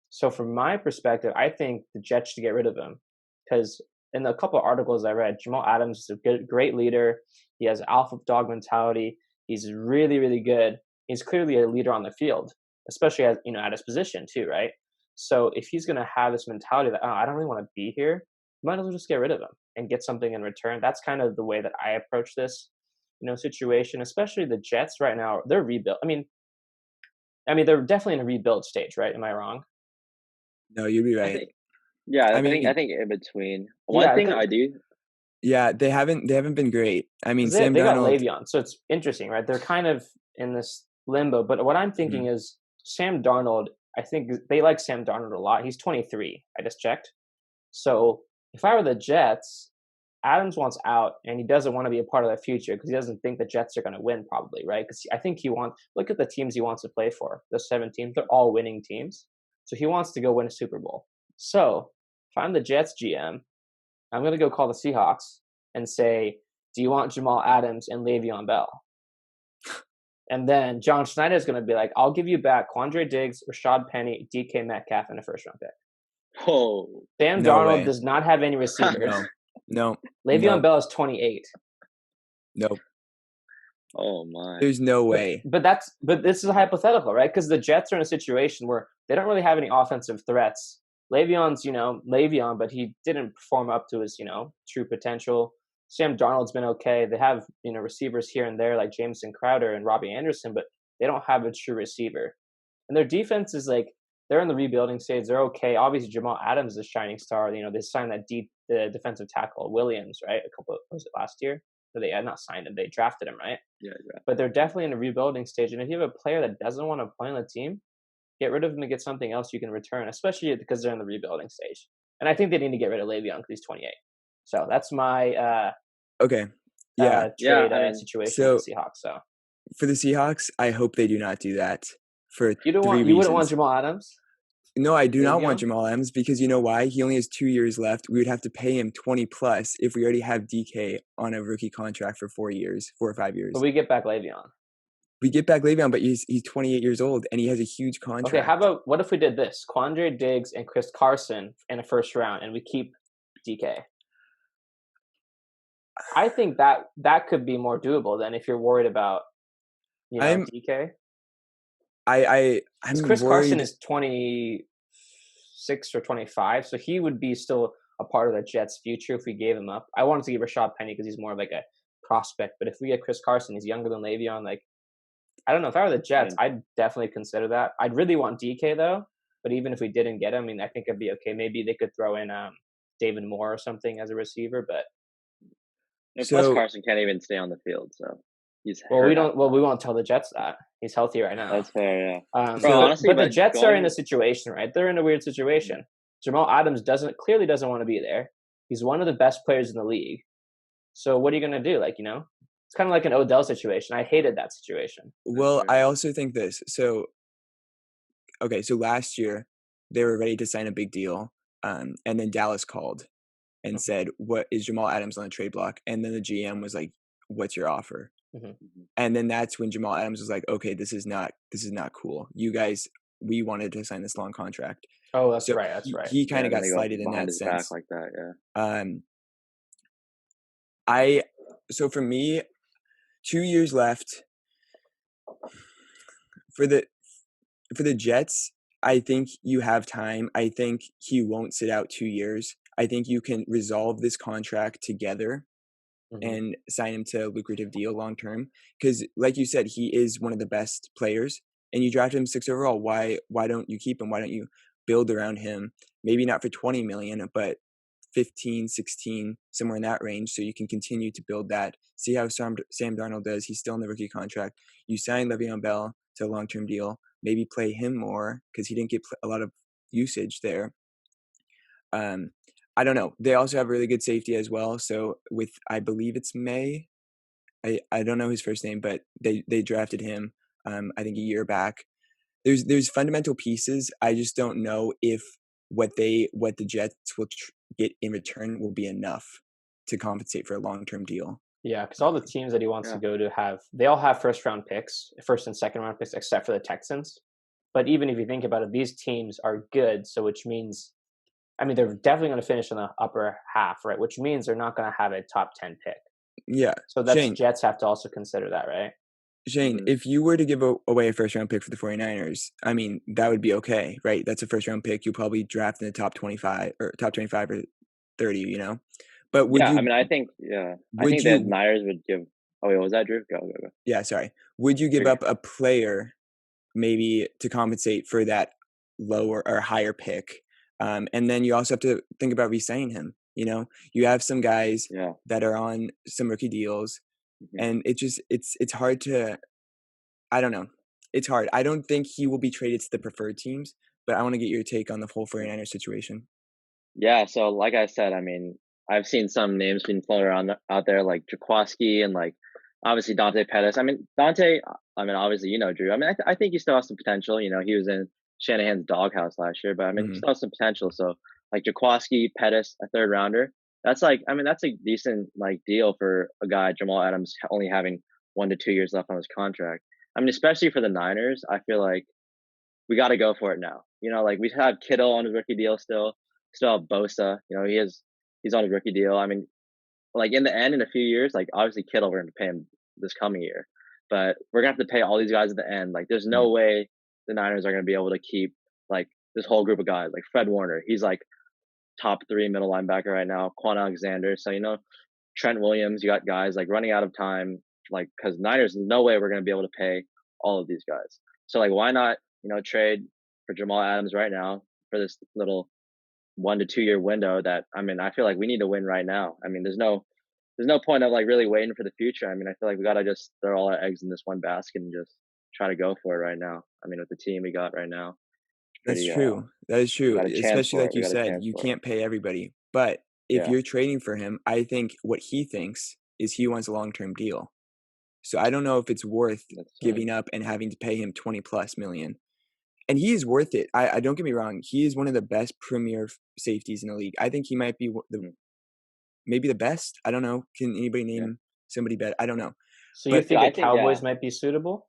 So from my perspective, I think the Jets should get rid of him, because in a couple of articles I read, Jamal Adams is a great leader. He has alpha dog mentality. He's really, really good. He's clearly a leader on the field, especially at his position too, right? So if he's going to have this mentality that, I don't really want to be here, might as well just get rid of him and get something in return. That's kind of the way that I approach this, situation, especially the Jets right now. They're rebuilt. I mean, they're definitely in a rebuild stage, right? Am I wrong? No, you'd be right. I think in between. One thing I do. Yeah, they haven't been great. I mean, they got Le'Veon, so it's interesting, right? They're kind of in this limbo. But what I'm thinking is Sam Darnold. I think they like Sam Darnold a lot. He's 23. I just checked. So if I were the Jets, Adams wants out, and he doesn't want to be a part of the future because he doesn't think the Jets are going to win, probably, right? Because I think he wants. Look at the teams he wants to play for. The 7 teams, they're all winning teams. So he wants to go win a Super Bowl. So if I'm the Jets GM, I'm going to go call the Seahawks and say, do you want Jamal Adams and Le'Veon Bell? And then John Schneider is going to be like, I'll give you back Quandre Diggs, Rashad Penny, DK Metcalf, and a first-round pick. Oh, Sam No Darnold way. does not have any receivers. No. Le'Veon Bell is 28. Nope. oh my. There's no way. But this is a hypothetical, right? Because the Jets are in a situation where they don't really have any offensive threats. Le'Veon's, Le'Veon, but he didn't perform up to his, true potential. Sam Darnold's been okay. They have, receivers here and there like Jameson Crowder and Robbie Anderson, but they don't have a true receiver. And their defense is like, they're in the rebuilding stage. They're okay. Obviously, Jamal Adams is a shining star. They signed the defensive tackle, Williams, right? Was it last year? Or they had not signed him. They drafted him, right? Yeah. But they're definitely in a rebuilding stage. And if you have a player that doesn't want to play on the team, get rid of him and get something else you can return, especially because they're in the rebuilding stage. And I think they need to get rid of Le'Veon because he's 28. So that's my Okay. trade situation so with the Seahawks. So for the Seahawks, I hope they do not do that for you 3 reasons. wouldn't want Jamal Adams? No, I do not Le'Veon? want Jamal Adams because you know why? He only has 2 years left. We would have to pay him 20 plus if we already have DK on a rookie contract for 4 or 5 years. But we get back Le'Veon. We get back Le'Veon, but he's 28 years old and he has a huge contract. Okay, how about what if we did this? Quandre Diggs and Chris Carson in a first round, and we keep DK. I think that could be more doable than if you're worried about DK. I'm Chris worried. Carson is 26 or 25, so he would be still a part of the Jets' future if we gave him up. I wanted to give Rashad Penny because he's more like a prospect, but if we get Chris Carson, he's younger than Le'Veon. Like, I don't know. If I were the Jets, I'd definitely consider that. I'd really want DK though, but even if we didn't get him, I mean, I think it'd be okay. Maybe they could throw in David Moore or something as a receiver, but plus Carson can't even stay on the field, so he's we won't tell the Jets that he's healthy right now. That's fair, yeah. Honestly, but the Jets are in a situation, right? They're in a weird situation. Jamal Adams clearly doesn't want to be there. He's one of the best players in the league. So what are you going to do? It's kind of like an Odell situation. I hated that situation. Well, I also think this. So last year they were ready to sign a big deal, and then Dallas called and said, "What is Jamal Adams on the trade block?" And then the GM was like, "What's your offer?" Mm-hmm. And then that's when Jamal Adams was like, "Okay, this is not cool. You guys, we wanted to sign this long contract." Oh, that's right. That's right. He kind of got slighted in that sense. Back like that, yeah. So for me, 2 years left for the Jets. I think you have time. I think he won't sit out 2 years. I think you can resolve this contract together and sign him to a lucrative deal long term. Because, like you said, he is one of the best players, and you drafted him 6 overall. Why don't you keep him? Why don't you build around him? Maybe not for 20 million, but 15, 16, somewhere in that range, so you can continue to build that. See how Sam Darnold does. He's still in the rookie contract. You sign Le'Veon Bell to a long-term deal. Maybe play him more because he didn't get a lot of usage there. I don't know. They also have really good safety as well. So with, I believe it's May. I don't know his first name, but they drafted him. I think a year back. There's fundamental pieces. I just don't know if what the Jets will get in return will be enough to compensate for a long-term deal. Yeah, because all the teams that he wants to go to they all have first and second round picks, except for the Texans. But even if you think about it, these teams are good. So which means, I mean, they're definitely going to finish in the upper half, right? Which means they're not going to have a top 10 pick. Yeah. So that's Jets have to also consider that, right? Shane, if you were to give away a first-round pick for the 49ers, I mean, that would be okay, right? That's a first-round pick. You'll probably draft in the top 25 or 30, But would you? I mean, I think the Niners would give. Oh wait, was that Drew? Go. Yeah, sorry. Would you give up a player maybe to compensate for that lower or higher pick? And then you also have to think about re-signing him. You have some guys that are on some rookie deals. And it's hard to, I don't know. it's hard. I don't think he will be traded to the preferred teams, but I want to get your take on the whole 49ers situation. Yeah, so like I said, I mean, I've seen some names being floated around out there like Jaquaski and like obviously Dante Pettis. I mean, Dante, I mean, obviously, Drew. I mean, I think he still has some potential. He was in Shanahan's doghouse last year, but I mean, he Mhm. still has some potential. So like Jaquaski, Pettis, a third rounder. That's like, I mean, that's a decent like deal for a guy, Jamal Adams, only having 1 to 2 years left on his contract. I mean, especially for the Niners, I feel like we got to go for it now. Like we have Kittle on his rookie deal still have Bosa. He's on his rookie deal. I mean, like in the end, in a few years, like obviously Kittle, we're going to pay him this coming year, but we're going to have to pay all these guys at the end. Like there's no way the Niners are going to be able to keep like this whole group of guys. Like Fred Warner, he's like top 3 middle linebacker right now. Quan Alexander. So, Trent Williams, you got guys like running out of time, like, because Niners, no way we're going to be able to pay all of these guys. So, like, why not, trade for Jamal Adams right now for this little 1 to 2 year window that, I mean, I feel like we need to win right now. I mean, there's no point of like really waiting for the future. I mean, I feel like we got to just throw all our eggs in this one basket and just try to go for it right now. I mean, with the team we got right now, it's That's pretty, true. That is we true. got a chance Especially for it. like We you got a said, chance you for it. can't pay everybody. But if Yeah. you're trading for him, I think what he thinks is he wants a long-term deal. So I don't know if it's worth giving up and having to pay him 20 plus million. And he is worth it. I don't get me wrong. He is one of the best premier safeties in the league. I think he might be maybe the best. I don't know. Can anybody name somebody better? I don't know. So you But think I the think, Cowboys yeah, might be suitable?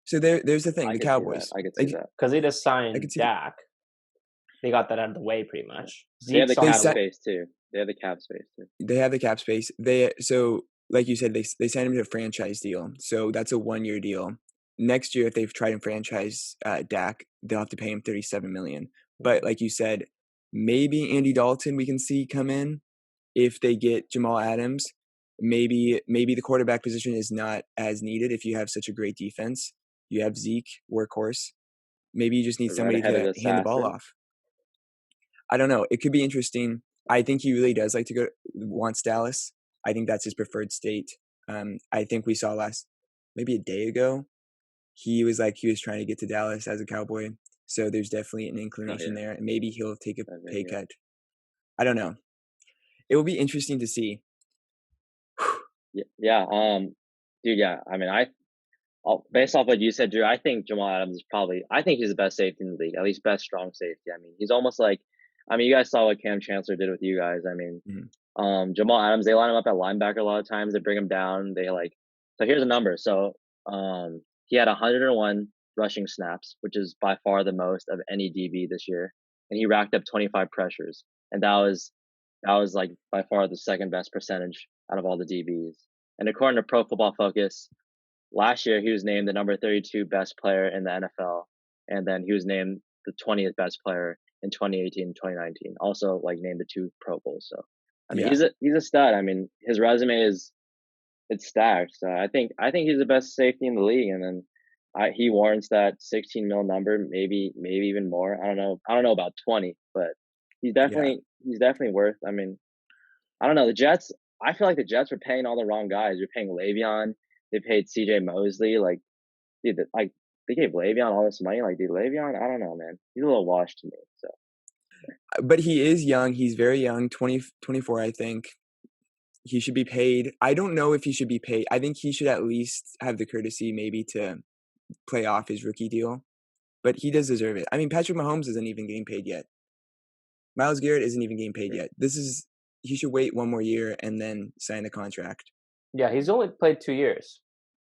so there's the thing. I The could see that. Cowboys, I could see like, that. Because they just I signed could see Dak. They got that out of the way pretty much. They have Zeke's the on cap that. space too. They have the cap space too. they have the cap space. So like you said, they signed him to a franchise deal. So that's a 1-year deal. Next year, if they've tried and franchise Dak, they'll have to pay him $37 million. But like you said, maybe Andy Dalton we can see come in if they get Jamal Adams. Maybe the quarterback position is not as needed if you have such a great defense. You have Zeke, workhorse. Maybe you just need The somebody red-headed to hand the ball assassin. off. I don't know. It could be interesting. I think he really does like to wants Dallas. I think that's his preferred state. I think we saw maybe a day ago, he was trying to get to Dallas as a Cowboy. So there's definitely an inclination there, and maybe he'll take a pay cut. I don't know. It will be interesting to see. Yeah. Dude. Yeah. I mean, based off what you said, Drew, I think Jamal Adams is I think he's the best safety in the league, at least best strong safety. I mean, he's almost like, you guys saw what Cam Chancellor did with you guys. I mean, Jamal Adams, they line him up at linebacker a lot of times. They bring him down. So here's a number. So, he had 101 rushing snaps, which is by far the most of any DB this year. And he racked up 25 pressures. And that was like by far the second best percentage out of all the DBs. And according to Pro Football Focus, last year he was named the number 32 best player in the NFL. And then he was named the 20th best player in 2018 and 2019. Also like named the 2 Pro Bowls. So I mean he's a stud. I mean his resume it's stacked. So I think he's the best safety in the league. And then he warrants that 16 mil number, maybe even more. I don't know about 20, but he's definitely worth. I mean, I don't know. The Jets, I feel like the Jets were paying all the wrong guys. You're paying Le'Veon. They paid CJ Mosley. Like, dude, like they gave Le'Veon all this money. Like, dude, Le'Veon, I don't know, man. He's a little washed to me. So, but he is young. He's very young, 24, I think. He should be paid. I don't know if he should be paid. I think he should at least have the courtesy maybe to play off his rookie deal. But he does deserve it. I mean, Patrick Mahomes isn't even getting paid yet. Myles Garrett isn't even getting paid yet. He should wait 1 more year and then sign the contract. Yeah, he's only played 2 years.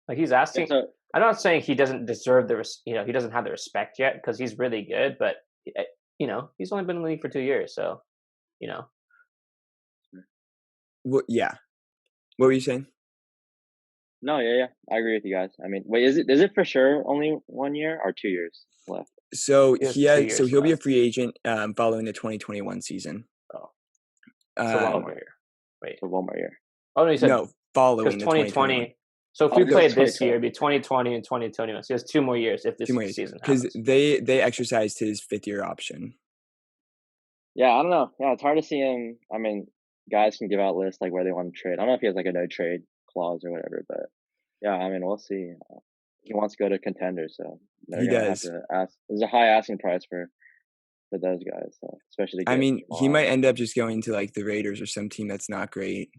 Like he's asking. Yeah, so, I'm not saying he doesn't deserve he doesn't have the respect yet because he's really good, but he's only been in the league for 2 years, so Well, yeah. What were you saying? No, yeah, I agree with you guys. I mean, wait, is it for sure only 1 year or 2 years left? So He has 2 years he'll be a left. free agent following the 2021 season. Oh, so 1 more year. Wait, So 1 more year. oh no, you said No, following because the 2020. So if we because played this 2020. year, it'd be 2020 and 2021. So he has 2 more years if this 2 more years, season because happens. they exercised his 5th-year option. Yeah, I don't know. Yeah, it's hard to see him. I mean, guys can give out lists like where they want to trade. I don't know if he has like a no trade clause or whatever, but yeah, I mean, we'll see. he wants to go to contenders, so they're He gonna have does. to ask. There's a high asking price for those guys, so, especially to I get mean, he Jamal might Adams. end up just going to like the Raiders or some team that's not great.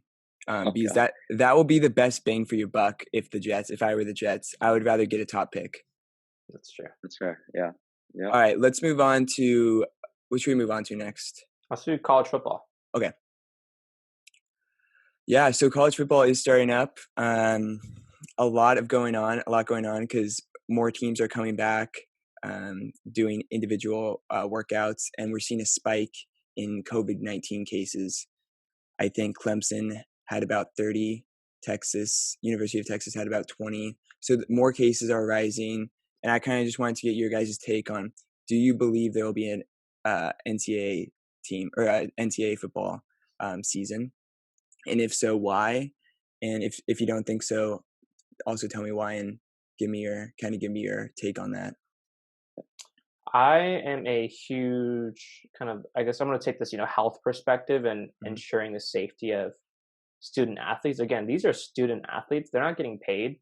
Because Okay, that will be the best bang for your buck if I were the Jets, I would rather get a top pick. That's true. that's fair. Yeah, yeah. All right, let's move on to what should we move on to next? Let's do college football. Okay. Yeah, so college football is starting up. A lot going on because more teams are coming back, doing individual workouts, and we're seeing a spike in COVID-19 cases. I think Clemson had about 30, University of Texas had about 20. So more cases are rising, and I kind of just wanted to get your guys' take on: do you believe there will be an NCAA team or NCAA football season? And if so, why? And if you don't think so, also tell me why and give me your take on that. I am a huge I guess I'm going to take this, health perspective and Mhm. ensuring the safety of student athletes. Again, these are student athletes. They're not getting paid.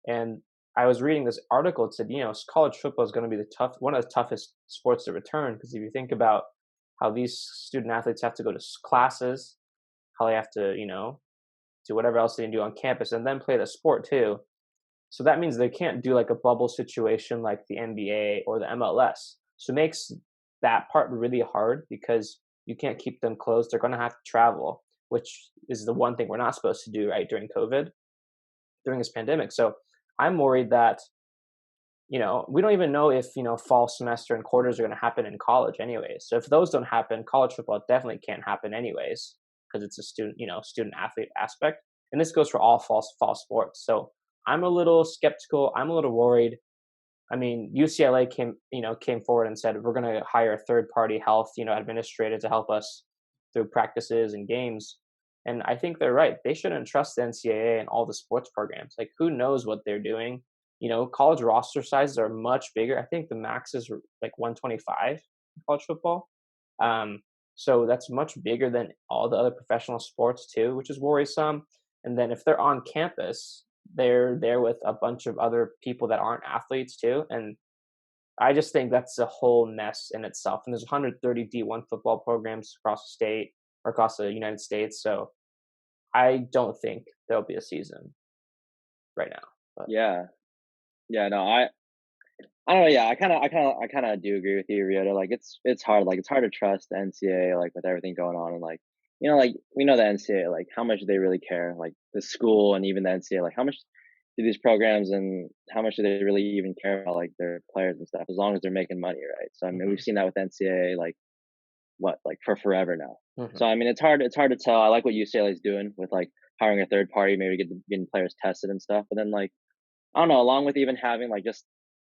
And I was reading this article. It said, college football is going to be one of the toughest sports to return. Because if you think about how these student athletes have to go to classes, how they have to, do whatever else they can do on campus and then play the sport too. So that means they can't do like a bubble situation like the NBA or the MLS. So it makes that part really hard because you can't keep them closed. They're going to have to travel, which is the one thing we're not supposed to do right during COVID, during this pandemic. So I'm worried that, we don't even know if, fall semester and quarters are going to happen in college anyways. So if those don't happen, college football definitely can't happen anyways because it's a student athlete aspect. And this goes for all fall sports. So I'm a little skeptical. I'm a little worried. I mean, UCLA came forward and said we're going to hire a third party health, administrator to help us through practices and games. And I think they're right. They shouldn't trust the NCAA and all the sports programs. Like, who knows what they're doing? College roster sizes are much bigger. I think the max is like 125 in college football. So that's much bigger than all the other professional sports too, which is worrisome. And then if they're on campus, they're there with a bunch of other people that aren't athletes too. And I just think that's a whole mess in itself. And there's 130 D1 football programs across the state or across the United States. So I don't think there'll be a season right now. But Yeah, yeah. No, I don't know. Yeah, I kind of do agree with you, Ryota. Like, it's hard. Like, it's hard to trust the NCAA, like, with everything going on, and like, like, we know the NCAA, like, how much do they really care? Like, the school and even the NCAA, like, how much do these programs and how much do they really even care about like their players and stuff? As long as they're making money, right? So I mean, we've mhm, seen that with NCAA, like for forever now. mhm. So I mean, it's hard to tell. I like what UCLA is doing with like hiring a third party, maybe getting players tested and stuff. But then like, I don't know, along with even having like just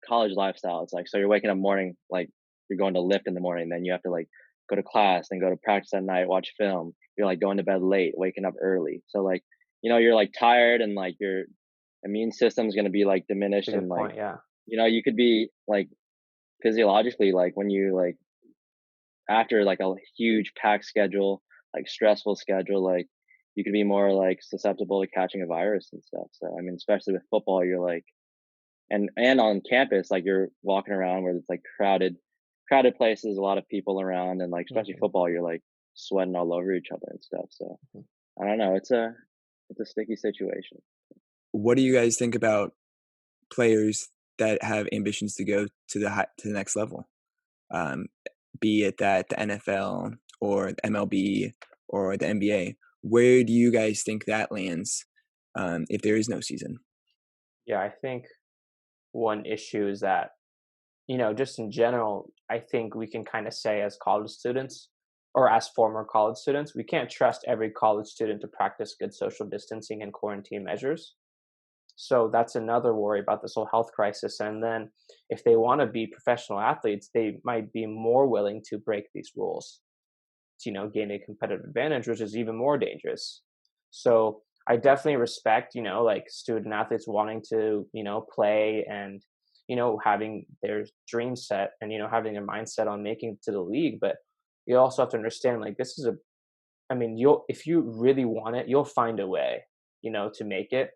college lifestyle, it's like, so you're waking up morning, like you're going to lift in the morning, then you have to like go to class, then go to practice at night, watch film. You're like going to bed late, waking up early. So like, you're like tired and like your immune system's going to be like That's a diminished and good like, point. Yeah. you could be like physiologically, like when you like after like a huge packed schedule, like stressful schedule, like you could be more like susceptible to catching a virus and stuff. So I mean, especially with football, you're like, and on campus, like you're walking around where it's like crowded places, a lot of people around, and like especially Mhm, football, you're like sweating all over each other and stuff. So mhm. I don't know, it's a sticky situation. What do you guys think about players that have ambitions to go to the next level? Um, be it that the NFL or the MLB or the NBA. Where do you guys think that lands if there is no season? Yeah. I think one issue is that, just in general, I think we can kind of say as college students or as former college students, we can't trust every college student to practice good social distancing and quarantine measures. So that's another worry about this whole health crisis. And then if they want to be professional athletes, they might be more willing to break these rules to, gain a competitive advantage, which is even more dangerous. So I definitely respect, like student athletes wanting to, play and, having their dream set and, having their mindset on making it to the league. But you also have to understand, like, I mean, if you really want it, you'll find a way, to make it.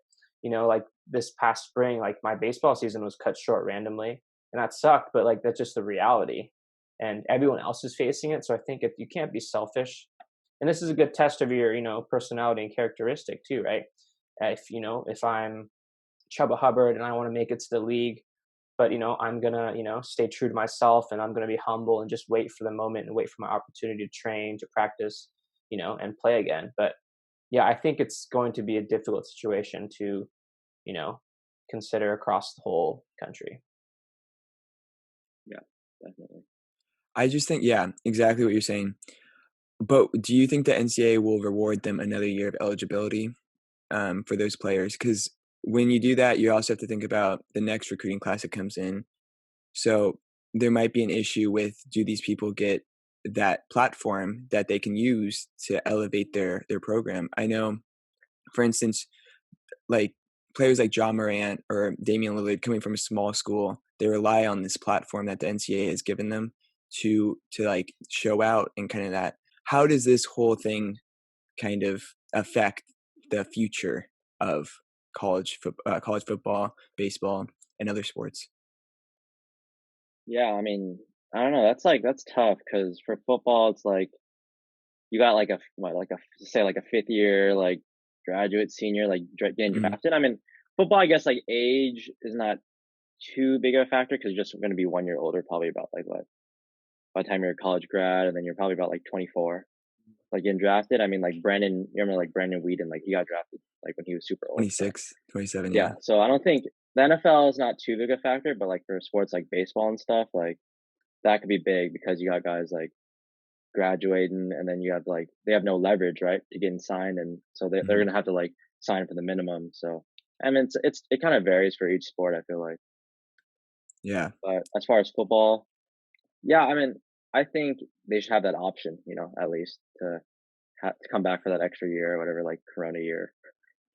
like this past spring, like my baseball season was cut short randomly, and that sucked. But like that's just the reality, and everyone else is facing it. So I think if you can't be selfish, and this is a good test of your personality and characteristic too, right? If I'm Chuba Hubbard and I want to make it to the league, but I'm gonna stay true to myself, and I'm gonna be humble and just wait for the moment and wait for my opportunity to train, to practice, and play again. But yeah, I think it's going to be a difficult situation to you know consider across the whole country. Yeah, definitely. I just think, yeah, exactly what you're saying. But do you think the NCAA will reward them another year of eligibility for those players? Because when you do that, you also have to think about the next recruiting class that comes in. So there might be an issue with, do these people get that platform that they can use to elevate their program? I know, for instance, like players like John Morant or Damian Lillard coming from a small school, they rely on this platform that the NCAA has given them to like show out and kind of that. How does this whole thing kind of affect the future of college football, baseball, and other sports? Yeah, I mean, I don't know. That's tough because for football, it's like you got like a what, like a say like a fifth year like graduate senior like getting Mhm. drafted. I mean, football, I guess like age is not too big of a factor because you're just going to be 1 year older, probably about like what by the time you're a college grad, and then you're probably about like 24, like getting drafted. I mean, like Brandon, you remember like Brandon Whedon, like he got drafted like when he was super old. So 26, 27, yeah, yeah. so I don't think the NFL is not too big a factor, but like for sports like baseball and stuff, like that could be big because you got guys like graduating, and then you have like they have no leverage, right, to getting signed, and so they're Mhm. gonna have to like sign for the minimum. So I mean, it kind of varies for each sport, I feel like. Yeah. But as far as football, yeah, I mean, I think they should have that option, at least to come back for that extra year or whatever, like Corona year,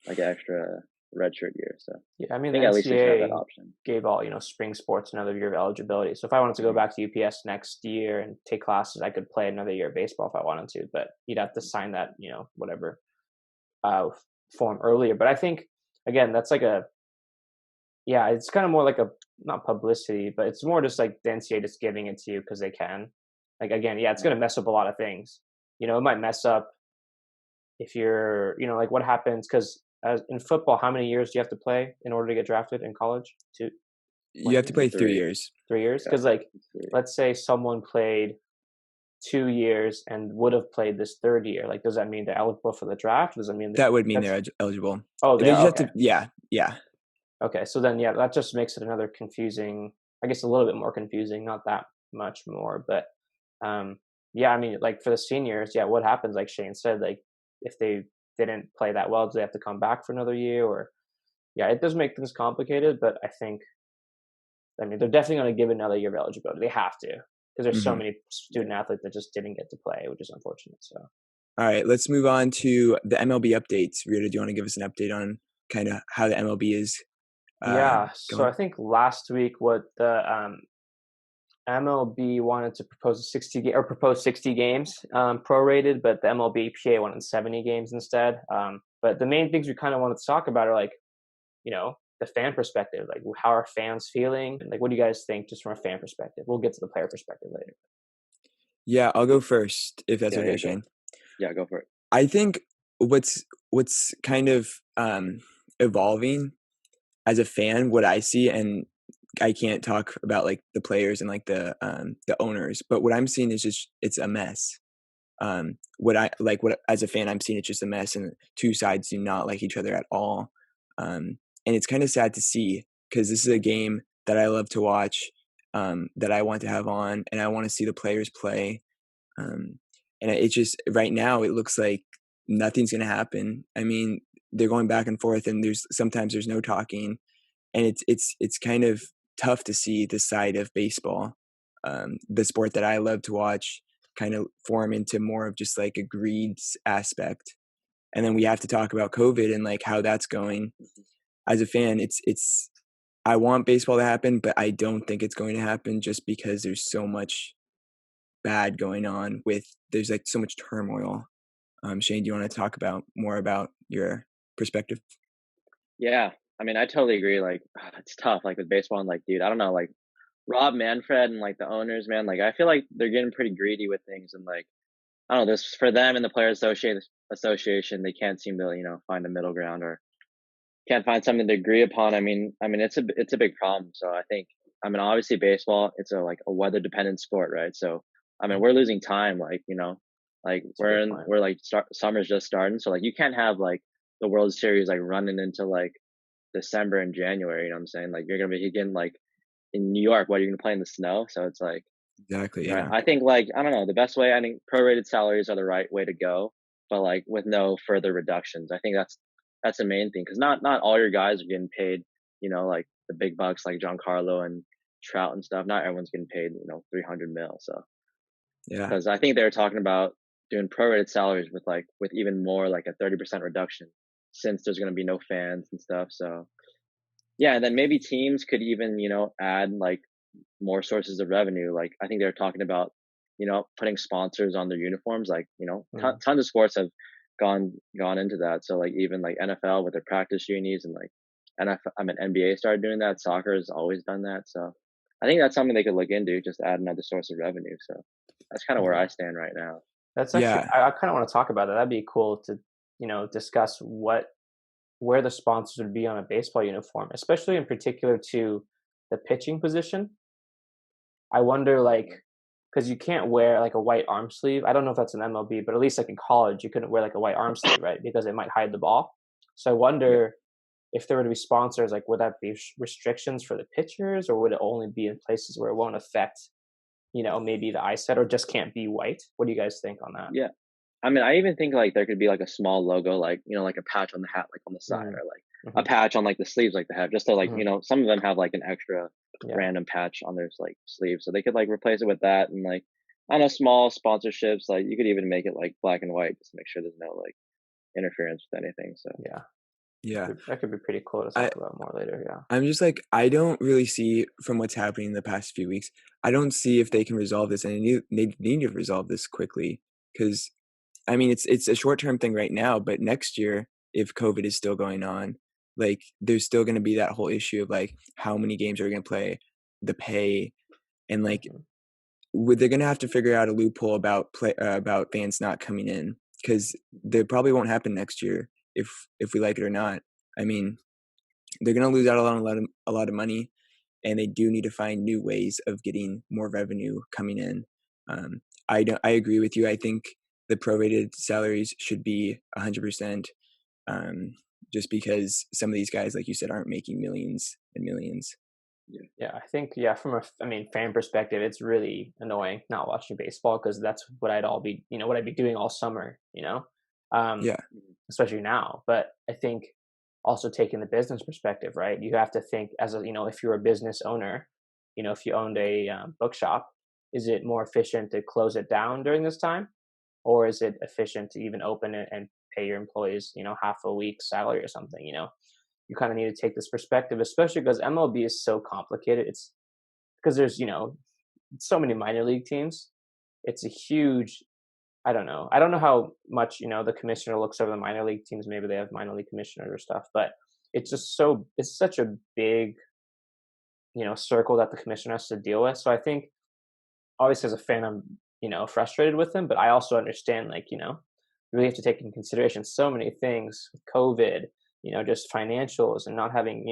like an extra redshirt year. So I Yeah, I mean the think at least they should have that NCAA option. gave all spring sports another year of eligibility. So if I wanted to go Mhm. back to UPS next year and take classes, I could play another year of baseball if I wanted to. But you'd have to sign that whatever uh, form earlier. But I think again that's like a yeah, it's kind of more like a not publicity, but it's more just like the NCAA just giving it to you because they can. Like again, yeah, it's Yeah. gonna mess up a lot of things. It might mess up if you're like what happens because in football, how many years do you have to play in order to get drafted in college? Two, You what have to years? play It's 3 three. years. 3 years? Yeah, Because like it's three. let's say someone played 2 years and would have played this third year. Like, does that mean they're eligible for the draft? Does that mean That would mean that's they're eligible. oh they They are just have okay. to, yeah, yeah. Okay, so then yeah, that just makes it another confusing. I guess a little bit more confusing, not that much more, but um, yeah, I mean, like for the seniors, yeah, what happens? Like Shane said, like if they didn't play that well, do they have to come back for another year? Or yeah, it does make things complicated, but I mean, they're definitely going to give another year of eligibility. They have to because there's so Mhm. many student athletes that just didn't get to play, which is unfortunate. So. All right, let's move on to the MLB updates. Ryota, do you want to give us an update on kind of how the MLB is Yeah, so I going? think last week what the MLB wanted to propose 60 games prorated, but the MLBPA wanted 70 games instead. But the main things we kind of wanted to talk about are like, the fan perspective, like how are fans feeling? Like, what do you guys think just from a fan perspective? We'll get to the player perspective later. Yeah, I'll go first if that's Yeah, okay, yeah, go. Shane. Yeah, go for it. I think what's kind of evolving as a fan, what I see, and I can't talk about like the players and like the owners, but what I'm seeing is just it's a mess. What as a fan I'm seeing it's just a mess, and two sides do not like each other at all. And it's kind of sad to see because this is a game that I love to watch, that I want to have on, and I want to see the players play. Um, and it just right now it looks like nothing's gonna happen. I mean, they're going back and forth, and there's no talking, and it's kind of tough to see this side of baseball, the sport that I love to watch, kind of form into more of just like a greed aspect. And then we have to talk about COVID and like how that's going. As a fan, it's I want baseball to happen, but I don't think it's going to happen just because there's so much bad going on with there's like so much turmoil. Shane, do you want to talk about more about your perspective? Yeah, I mean, I totally agree. Like, it's tough. Like with baseball, and like, dude, I don't know. Like Rob Manfred and like the owners, man. Like, I feel like they're getting pretty greedy with things, and like, I don't know. This for them and the Association, they can't seem to find a middle ground or can't find something to agree upon. I mean, it's a big problem. So I think, I mean, obviously baseball, it's a weather dependent sport, right? So I mean, we're losing time, like like That's a good point. we're like summer's just starting, so like you can't have like the World Series like running into like December and January. You know what I'm saying? Like you're gonna be again like in New York, what, you're gonna play in the snow? So it's like, Exactly. right. Yeah. I think like I don't know, the best way, I think prorated salaries are the right way to go, but like with no further reductions. I think that's the main thing, because not all your guys are getting paid, like the big bucks like Giancarlo and Trout and stuff. Not everyone's getting paid 300 mil. So Yeah. because I think they were talking about doing prorated salaries with even more, like a 30% reduction, since there's going to be no fans and stuff. So yeah, and then maybe teams could even add like more sources of revenue. Like I think they're talking about, putting sponsors on their uniforms. Like Mm. tons of sports have gone into that. So like even like NFL with their practice unis, and like NFL, I mean NBA started doing that. Soccer has always done that. So I think that's something they could look into, just add another source of revenue. So that's kind of where Yeah. I stand right now. That's actually, Yeah. I kind of want to talk about that. That'd be cool to, discuss where the sponsors would be on a baseball uniform, especially in particular to the pitching position. I wonder, like, because you can't wear like a white arm sleeve. I don't know if that's an MLB, but at least like in college, you couldn't wear like a white arm sleeve, right? Because it might hide the ball. So I Yeah. wonder if there were to be sponsors, like, would that be restrictions for the pitchers, or would it only be in places where it won't affect, maybe the eyesight, or just can't be white? What do you guys think on that? Yeah. I mean, I even think like there could be like a small logo, like like a patch on the hat, like on the side, Mm-hmm. or like a Mm-hmm. patch on like the sleeves, like they have, just to like Mm-hmm. some of them have like an extra Yeah. random patch on their like sleeve, so they could like replace it with that, and like I don't know, small sponsorships. Like you could even make it like black and white, just to make sure there's no like interference with anything. So Yeah. Yeah. That could be pretty cool to I talk about more later. Yeah. I'm just like, I don't really see from what's happening in the past few weeks. I don't see if they can resolve this, and they need to resolve this quickly, because I mean, it's a short term thing right now, but next year, if COVID is still going on, like there's still going to be that whole issue of like how many games are we going to play, the pay, and like Mm-hmm. they're going to have to figure out a loophole about fans not coming in, because they probably won't happen next year if we like it or not. I mean, they're going to lose out on a lot of money, and they do need to find new ways of getting more revenue coming in. Um, I agree with you. I think the prorated salaries should be 100%. Just because some of these guys, like you said, aren't making millions and millions. Yeah, I think, yeah, from fan perspective, it's really annoying not watching baseball, because that's what what I'd be doing all summer, um, Yeah, especially now. But I think also taking the business perspective, right? You have to think as if you're a business owner, if you owned a bookshop, is it more efficient to close it down during this time, or is it efficient to even open it and pay your employees, half a week's salary or something? You kind of need to take this perspective, especially because MLB is so complicated. It's because there's so many minor league teams. It's a huge, I don't know. I don't know how much the commissioner looks over the minor league teams. Maybe they have minor league commissioners or stuff, but it's such a big circle that the commissioner has to deal with. So I think, obviously, as a fan, I'm frustrated with them, but I also understand, like, you really have to take in consideration so many things with COVID, just financials and not having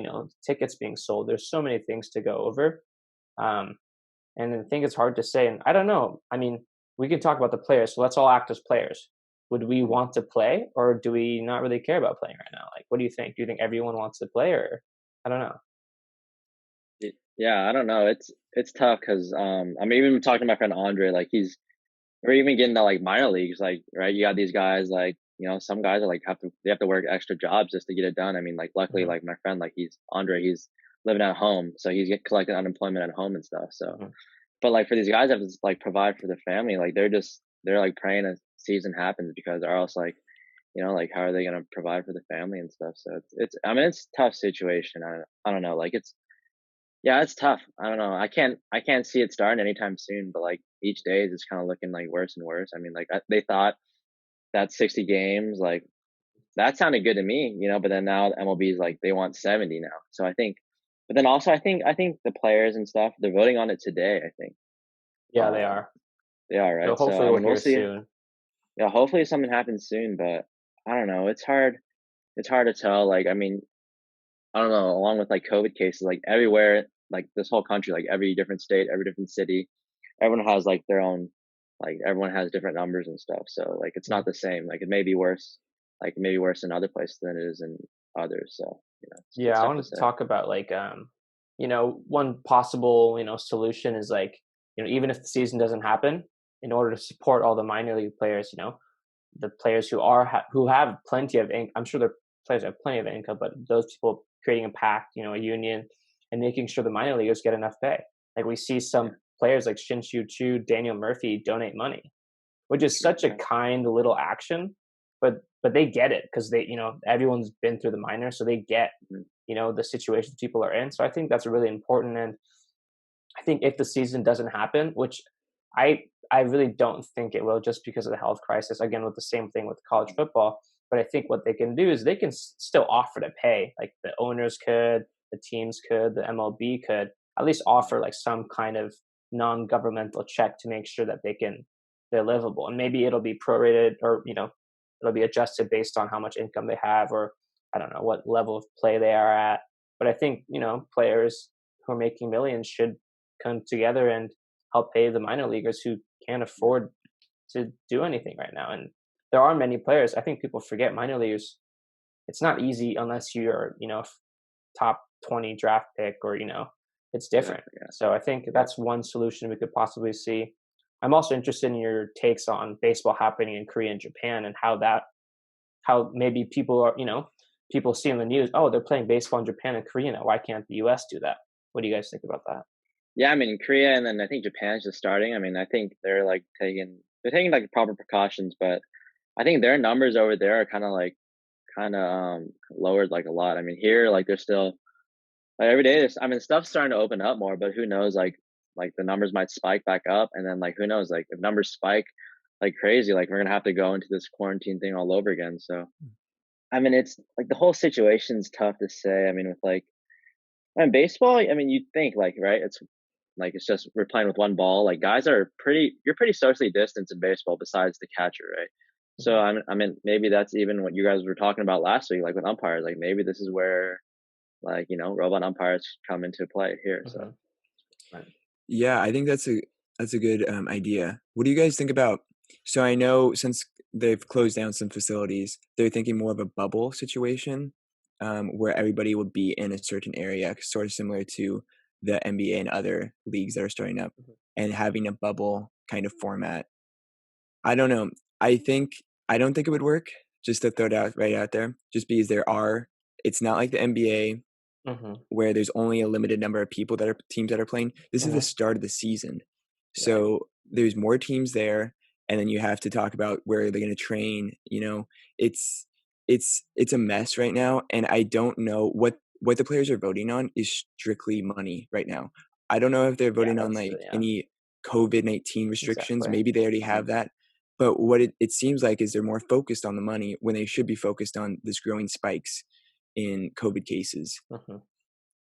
tickets being sold. There's so many things to go over. um and I think it's hard to say, and I don't know. I mean, we can talk about the players, so let's all act as players. Would we want to play, or do we not really care about playing right now? Like, what do you think? Do you think everyone wants to play, or I don't know? Yeah, I don't know. It's tough because I'm even talking to my friend Andre. Like we're even getting to like minor leagues. Like right, you got these guys like some guys are like they have to work extra jobs just to get it done. I mean, like luckily, Hmm. like my friend, like he's Andre, he's living at home, so he's collecting unemployment at home and stuff. So, Hmm. but like for these guys that have to like provide for their family, like they're like praying a season happens, because or else like like how are they gonna provide for the family and stuff. So it's I mean it's a tough situation. I don't know. Like yeah, it's tough. I don't know. I can't see it starting anytime soon, but like each day is just kind of looking like worse and worse. I mean, like they thought that 60 games, like that sounded good to me, but then now the MLB is like they want 70 now. So I think, but then also I think the players and stuff they're voting on it today. I think Yeah, they um are. they are So right. So hopefully I we'll mean we'll hear see. soon. Yeah, hopefully something happens soon. But I don't know. It's hard. It's hard to tell. Like I mean, I don't know. Along with like COVID cases, like everywhere, like this whole country, like every different state, every different city, everyone has like their own, like everyone has different numbers and stuff. So like it's not the same. Like it may be worse, like maybe worse in other places than it is in others. So Yeah, it's I tough to wanted to say. talk about like one possible solution is like even if the season doesn't happen, in order to support all the minor league players, the players who have plenty of I'm sure the players have plenty of income, but those people creating a pact, a union, and making sure the minor leaguers get enough pay. Like we see some players like Shinshu Chu, Daniel Murphy donate money, which is True, such a yeah. kind little action, but they get it because they everyone's been through the minor, so they get Mhm. the situations people are in. So I think that's really important, and I think if the season doesn't happen, which I I really don't think it will, just because of the health crisis. Again, with the same thing with college football. But I think what they can do is they can still offer to pay. Like the owners could, the teams could, the MLB could at least offer like some kind of non-governmental check to make sure that they're livable. And maybe it'll be prorated, or it'll be adjusted based on how much income they have, or I don't know what level of play they are at. But I think players who are making millions should come together and help pay the minor leaguers who can't afford to do anything right now. And there are many players. I think people forget minor leaguers. It's not easy unless you're, top 20 draft pick, or, it's different. Exactly, yeah. So I think that's one solution we could possibly see. I'm also interested in your takes on baseball happening in Korea and Japan, and how maybe people are, people see in the news, oh, they're playing baseball in Japan and Korea now. Why can't the US do that? What do you guys think about that? Yeah, I mean Korea and then I think Japan's just starting. I mean I think they're taking like proper precautions, but I think their numbers over there are kind of lowered like a lot. I mean here like they're still like every day. I mean stuff's starting to open up more, but who knows? Like the numbers might spike back up, and then like who knows? Like if numbers spike like crazy, like we're gonna have to go into this quarantine thing all over again. So I mean it's like the whole situation's tough to say. I mean with like and baseball, I mean, you'd think like, right? It's just we're playing with one ball. Like guys are you're pretty socially distanced in baseball besides the catcher, right? So I mean, maybe that's even what you guys were talking about last week, like with umpires. Like maybe this is where like robot umpires come into play here. So Mm-hmm. Right. Yeah, I think that's a good idea. What do you guys think about? So I know since they've closed down some facilities, they're thinking more of a bubble situation, where everybody would be in a certain area, sort of similar to the NBA and other leagues that are starting up, Mhm. and having a bubble kind of format. I don't know. I think I don't think it would work. Just to throw it out right out there, just because it's not like the NBA Mhm. where there's only a limited number of teams that are playing. This is the Mhm. start of the season. Right. So there's more teams there, and then you have to talk about where they're going to train. It's it's a mess right now, and I don't know what the players are voting on is strictly money right now. I don't know if they're Yeah, voting on that's like yeah, any COVID-19 restrictions. exactly. Maybe they already mhm, have that. But what it seems like is they're more focused on the money when they should be focused on this growing spikes in COVID cases. Mhm.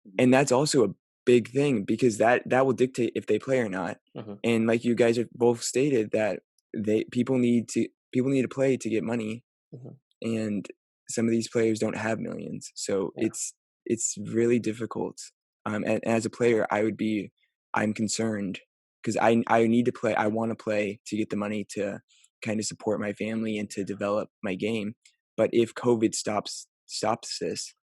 mhm, And that's also a big thing because that will dictate if they play or not. Mhm. And like you guys have both stated that people need to play to get money, Mhm. and some of these players don't have millions. So Yeah. it's really difficult. And as a player, I'm concerned because I need to play. I want to play to get the money to kind of support my family and to develop my game. But if COVID stops this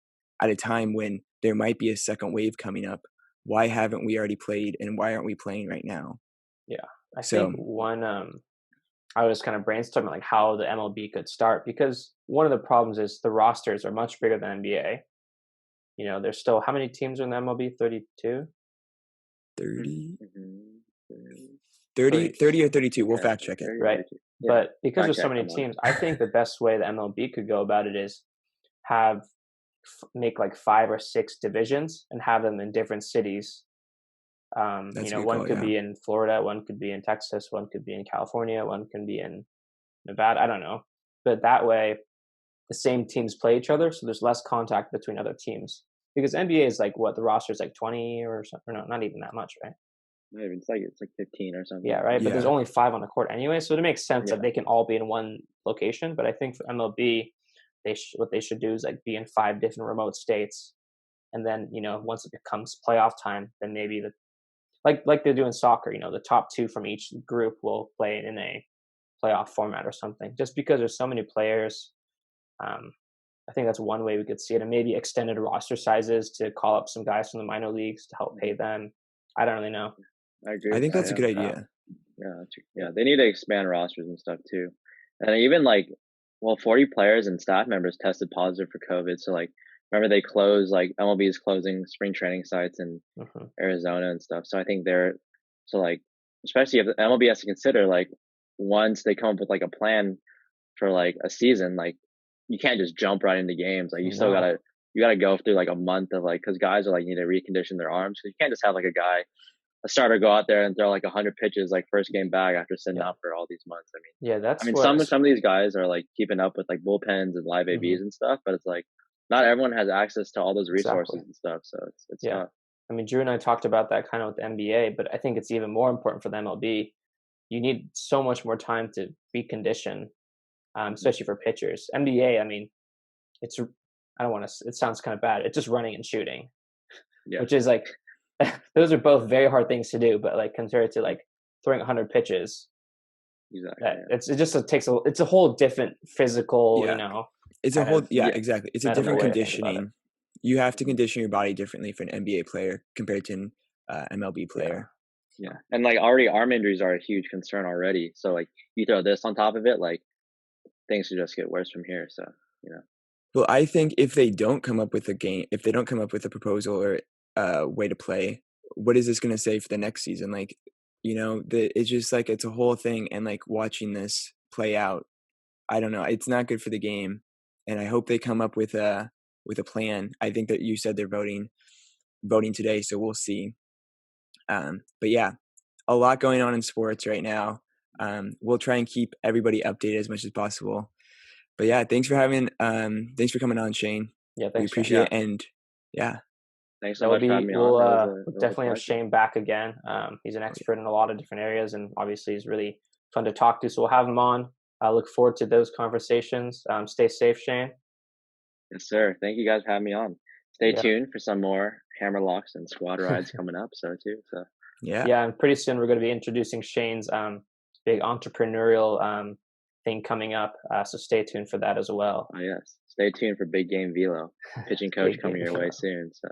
at a time when there might be a second wave coming up, why haven't we already played and why aren't we playing right now? Yeah. I think So one I was kind of brainstorming like how the MLB could start, because one of the problems is the rosters are much bigger than NBA. There's still how many teams are in the MLB? 32? 30, mhm, mhm. 30, Right. 30 or 32. We'll Yeah, fact check it. 30, Right. 32. Yeah, But because fact there's so check. many Come on. teams, I think the best way the MLB could go about it is have make like 5 or 6 divisions and have them in different cities. That's a good One call. could Yeah. be in Florida, one could be in Texas, one could be in California, one can be in Nevada. I don't know, but that way the same teams play each other, so there's less contact between other teams. Because NBA is like what the roster is like 20 or something. Or no, not even that much, right? Maybe it's like 15 or something. Yeah, right. But there's Yeah. only 5 on the court anyway, so it makes sense Yeah. that they can all be in one location. But I think for MLB, what they should do is like be in 5 different remote states, and then once it becomes playoff time, then maybe like they do in soccer, the top 2 from each group will play in a playoff format or something. Just because there's so many players, I think that's one way we could see it, and maybe extended roster sizes to call up some guys from the minor leagues to help pay them. I don't really know. I agree. I think that's a good Yeah. idea. Yeah, they need to expand rosters and stuff too. And even 40 players and staff members tested positive for COVID. So remember they closed, MLB is closing spring training sites in Arizona and stuff. So I think especially if the MLB has to consider once they come up with a plan for a season, you can't just jump right into games. You still gotta go through a month of because guys are need to recondition their arms. So you can't just have a starter go out there and throw 100 pitches first game back after sitting out for all these months. Some of these guys are keeping up with bullpens and live ABs and stuff, but it's not everyone has access to all those resources and stuff. So it's tough. I mean, Drew and I talked about that kind of with the NBA, but I think it's even more important for the MLB. You need so much more time to recondition, especially for pitchers. NBA, I mean, it sounds kind of bad. It's just running and shooting, which is those are both very hard things to do, but compared to throwing 100 pitches, exactly. It's a whole different physical, It's a whole, exactly. It's a different conditioning. You have to condition your body differently for an NBA player compared to an MLB player. Yeah. And already arm injuries are a huge concern already. So you throw this on top of it, things should just get worse from here. So, Well, I think if they don't come up with a proposal or way to play, what is this going to say for the next season? It's just it's a whole thing, and watching this play out, I don't know, it's not good for the game, and I hope they come up with a plan. I think that you said they're voting today, so we'll see. But yeah, a lot going on in sports right now. We'll try and keep everybody updated as much as possible. But yeah, thanks for coming on, Shane. Yeah, thanks. We appreciate it, and yeah. Thanks so much for having me on. We'll definitely have Shane back again. He's an expert in a lot of different areas, and obviously he's really fun to talk to. So we'll have him on. I look forward to those conversations. Stay safe, Shane. Yes, sir. Thank you guys for having me on. Stay tuned for some more hammer locks and squad rides coming up. So yeah, and pretty soon we're going to be introducing Shane's big entrepreneurial thing coming up. So stay tuned for that as well. Oh yes, stay tuned for Big Game Velo pitching coach coming your way soon. So.